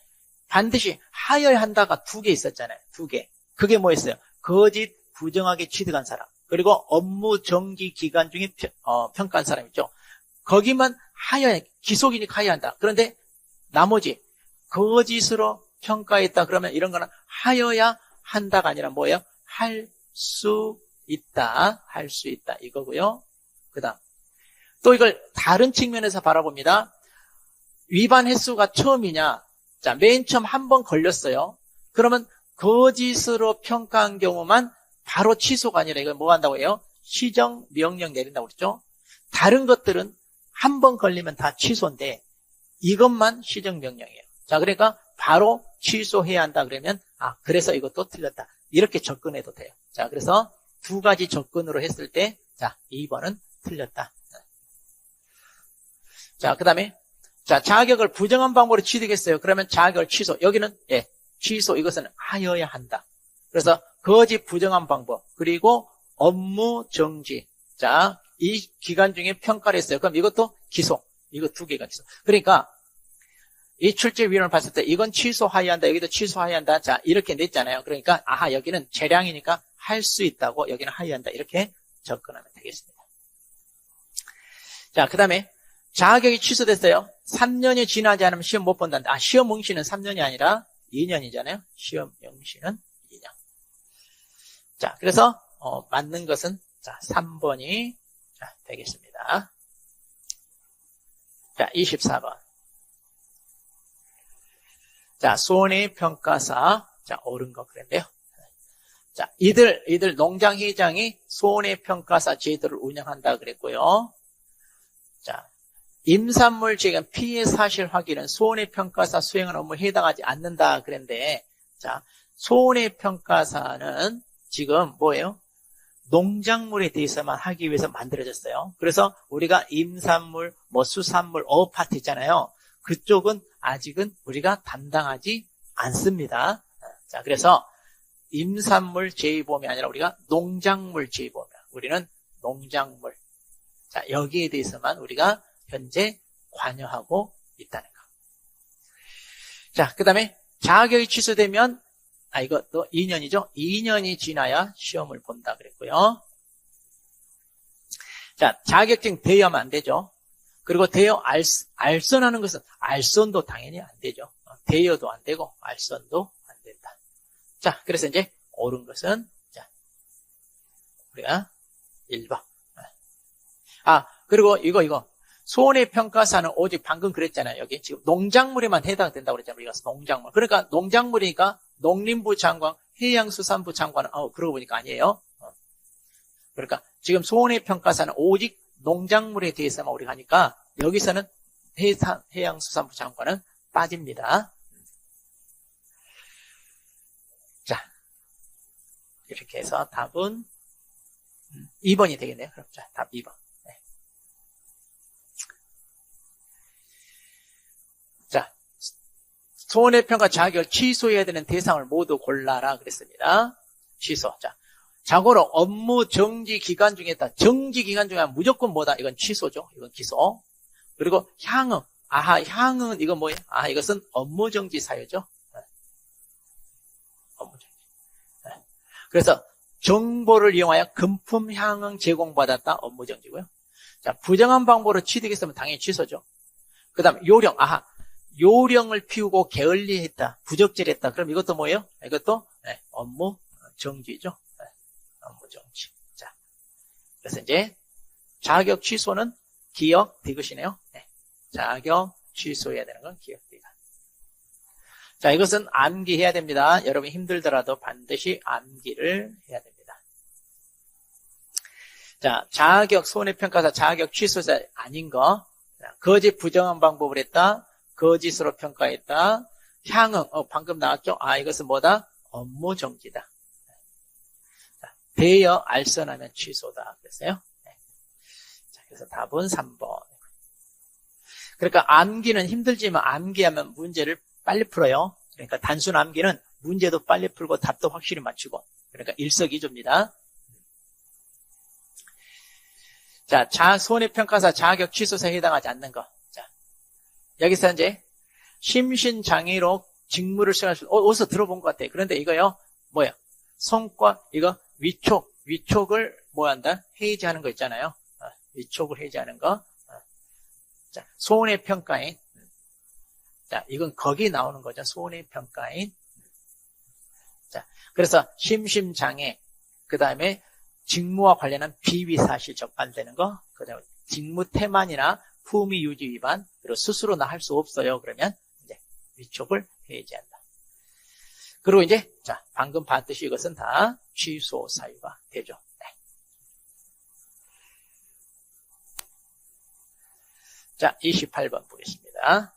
반드시 하여야 한다가 2개 있었잖아요. 2개. 그게 뭐였어요? 거짓 부정하게 취득한 사람. 그리고 업무 정지 기간 중에 평가한 사람 있죠. 거기만 기속이니까 하여야 한다. 그런데 나머지 거짓으로 평가했다 그러면 이런 거는 하여야 한다가 아니라 뭐예요? 할 수 있다. 할 수 있다. 이거고요. 그 다음. 또 이걸 다른 측면에서 바라봅니다. 위반 횟수가 처음이냐? 자, 맨 처음 한 번 걸렸어요. 그러면 거짓으로 평가한 경우만 바로 취소가 아니라 이걸 뭐 한다고 해요? 시정 명령 내린다고 그랬죠? 다른 것들은 한 번 걸리면 다 취소인데 이것만 시정 명령이에요. 자, 그러니까 바로 취소해야 한다 그러면 그래서 이것도 틀렸다. 이렇게 접근해도 돼요. 자, 그래서 2가지 접근으로 했을 때 자, 2번은 틀렸다. 자, 그 다음에, 자, 자격을 부정한 방법으로 취득했어요. 그러면 자격을 취소. 여기는, 취소. 이것은 하여야 한다. 그래서, 거짓 부정한 방법. 그리고 업무 정지. 자, 이 기간 중에 평가를 했어요. 그럼 이것도 기소. 이거 2개가 기소. 그러니까, 이 출제 위원을 봤을 때, 이건 취소하여야 한다. 여기도 취소하여야 한다. 자, 이렇게 냈잖아요. 그러니까, 여기는 재량이니까 할 수 있다고, 여기는 하여야 한다. 이렇게 접근하면 되겠습니다. 자, 그 다음에, 자격이 취소됐어요. 3년이 지나지 않으면 시험 못 본다는데, 시험 응시는 3년이 아니라 2년이잖아요. 시험 응시는 2년. 자, 그래서, 맞는 것은, 자, 3번이, 자, 되겠습니다. 자, 24번. 자, 손해평가사. 자, 옳은 거 그랬는데요. 자, 이들 농장회장이 손해평가사 제도를 운영한다 그랬고요. 자, 임산물 재간 피해 사실 확인은 손해평가사 수행한 업무에 해당하지 않는다 그랬는데, 자, 손해평가사는 지금 뭐예요? 농작물에 대해서만 하기 위해서 만들어졌어요. 그래서 우리가 임산물, 수산물, 어파트 있잖아요. 그쪽은 아직은 우리가 담당하지 않습니다. 자, 그래서 임산물 제2보험이 아니라 우리가 농작물 제2보험. 우리는 농작물. 자, 여기에 대해서만 우리가 현재 관여하고 있다는 거. 자, 그 다음에 자격이 취소되면, 이것도 2년이죠. 2년이 지나야 시험을 본다 그랬고요. 자, 자격증 대여하면 안 되죠. 그리고 대여 알선하는 것은 알선도 당연히 안 되죠. 대여도 안 되고 알선도 안 된다. 자, 그래서 이제 옳은 것은, 자, 우리가 1번. 그리고 이거. 손해평가사는 오직 방금 그랬잖아요. 여기 지금 농작물에만 해당된다고 그랬잖아요. 우리가 농작물. 그러니까 농작물이니까 농림부 장관, 해양수산부 장관은, 그러고 보니까 아니에요. 그러니까 지금 손해평가사는 오직 농작물에 대해서만 우리가 하니까 여기서는 해양수산부 장관은 빠집니다. 자, 이렇게 해서 답은 2번이 되겠네요. 그럼 자, 답 2번. 네. 자, 손해평가 자격을 취소해야 되는 대상을 모두 골라라 그랬습니다. 취소. 자, 자고로 업무 정지 기간 중에 있다. 정지 기간 중에 무조건 뭐다? 이건 취소죠. 이건 기소. 그리고 향응. 향응은 이건 뭐예요? 이것은 업무 정지 사유죠. 업무 정지. 그래서 정보를 이용하여 금품 향응 제공받았다. 업무 정지고요. 자, 부정한 방법으로 취득했으면 당연히 취소죠. 그 다음에 요령. 요령을 피우고 게을리했다. 부적절했다. 그럼 이것도 뭐예요? 이것도 업무 정지죠. 업무 정지. 자, 그래서 이제 자격 취소는 기억 디귿이네요. 자격 취소해야 되는 건 기억 디귿. 자, 이것은 암기해야 됩니다. 여러분이 힘들더라도 반드시 암기를 해야 됩니다. 자, 자격 손해평가사 자격 취소자 아닌 거. 거짓 부정한 방법을 했다. 거짓으로 평가했다. 향응. 방금 나왔죠? 이것은 뭐다? 업무 정지다. 대여 알선하면 취소다. 그랬어요. 자, 그래서 답은 3번. 그러니까 암기는 힘들지만 암기하면 문제를 빨리 풀어요. 그러니까 단순 암기는 문제도 빨리 풀고 답도 확실히 맞추고. 그러니까 일석이조입니다. 자, 손해평가사 자격 취소에 해당하지 않는 거. 자, 여기서 이제 심신장애로 직무를 수행할 수, 어디서 들어본 것 같아요. 그런데 이거요, 뭐야? 성과, 이거 위촉을 뭐 한다? 해지하는 거 있잖아요. 위촉을 해지하는 거. 자, 손해평가인. 자, 이건 거기 나오는 거죠. 손해평가인. 자, 그래서 심신장애, 그 다음에 직무와 관련한 비위사실 적발되는 거, 그 다음에 직무 태만이나 품위 유지 위반, 그리고 스스로는 할 수 없어요. 그러면 이제 위촉을 해지한다. 그리고 이제, 자, 방금 봤듯이 이것은 다 취소 사유가 되죠. 네. 자, 28번 보겠습니다.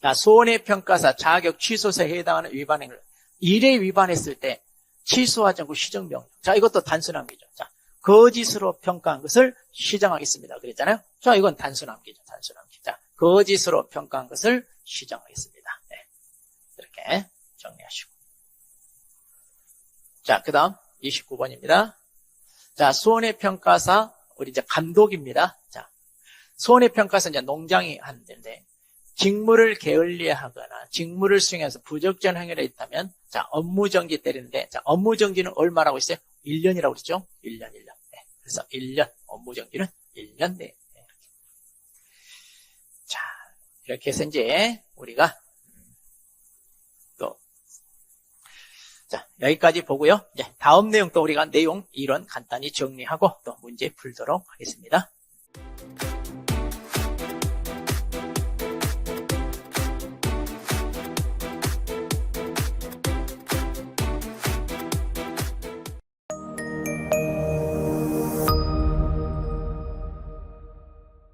자, 손해평가사 자격 취소서에 해당하는 위반 행위를 1회 위반했을 때 취소하지 않고 시정명령. 자, 이것도 단순 암기죠. 자, 거짓으로 평가한 것을 시정하겠습니다. 그랬잖아요. 자, 이건 단순 암기죠. 단순 암기. 자, 거짓으로 평가한 것을 시정하겠습니다. 네. 이렇게 정리하시고. 자, 그 다음 29번입니다. 자, 손해평가사, 우리 이제 감독입니다. 자, 손해평가사 이제 농장이 하는데, 직무를 게을리하거나 직무를 수행해서 부적절한 행위를 했다면, 자, 업무정지 때리는데, 자, 업무정지는 얼마라고 했어요? 1년이라고 그랬죠? 1년. 네. 그래서 1년, 업무정지는 1년 내. 네. 이렇게 해서 이제 우리가 또, 자, 여기까지 보고요. 이제 다음 내용 또 우리가 내용 이론 간단히 정리하고 또 문제 풀도록 하겠습니다.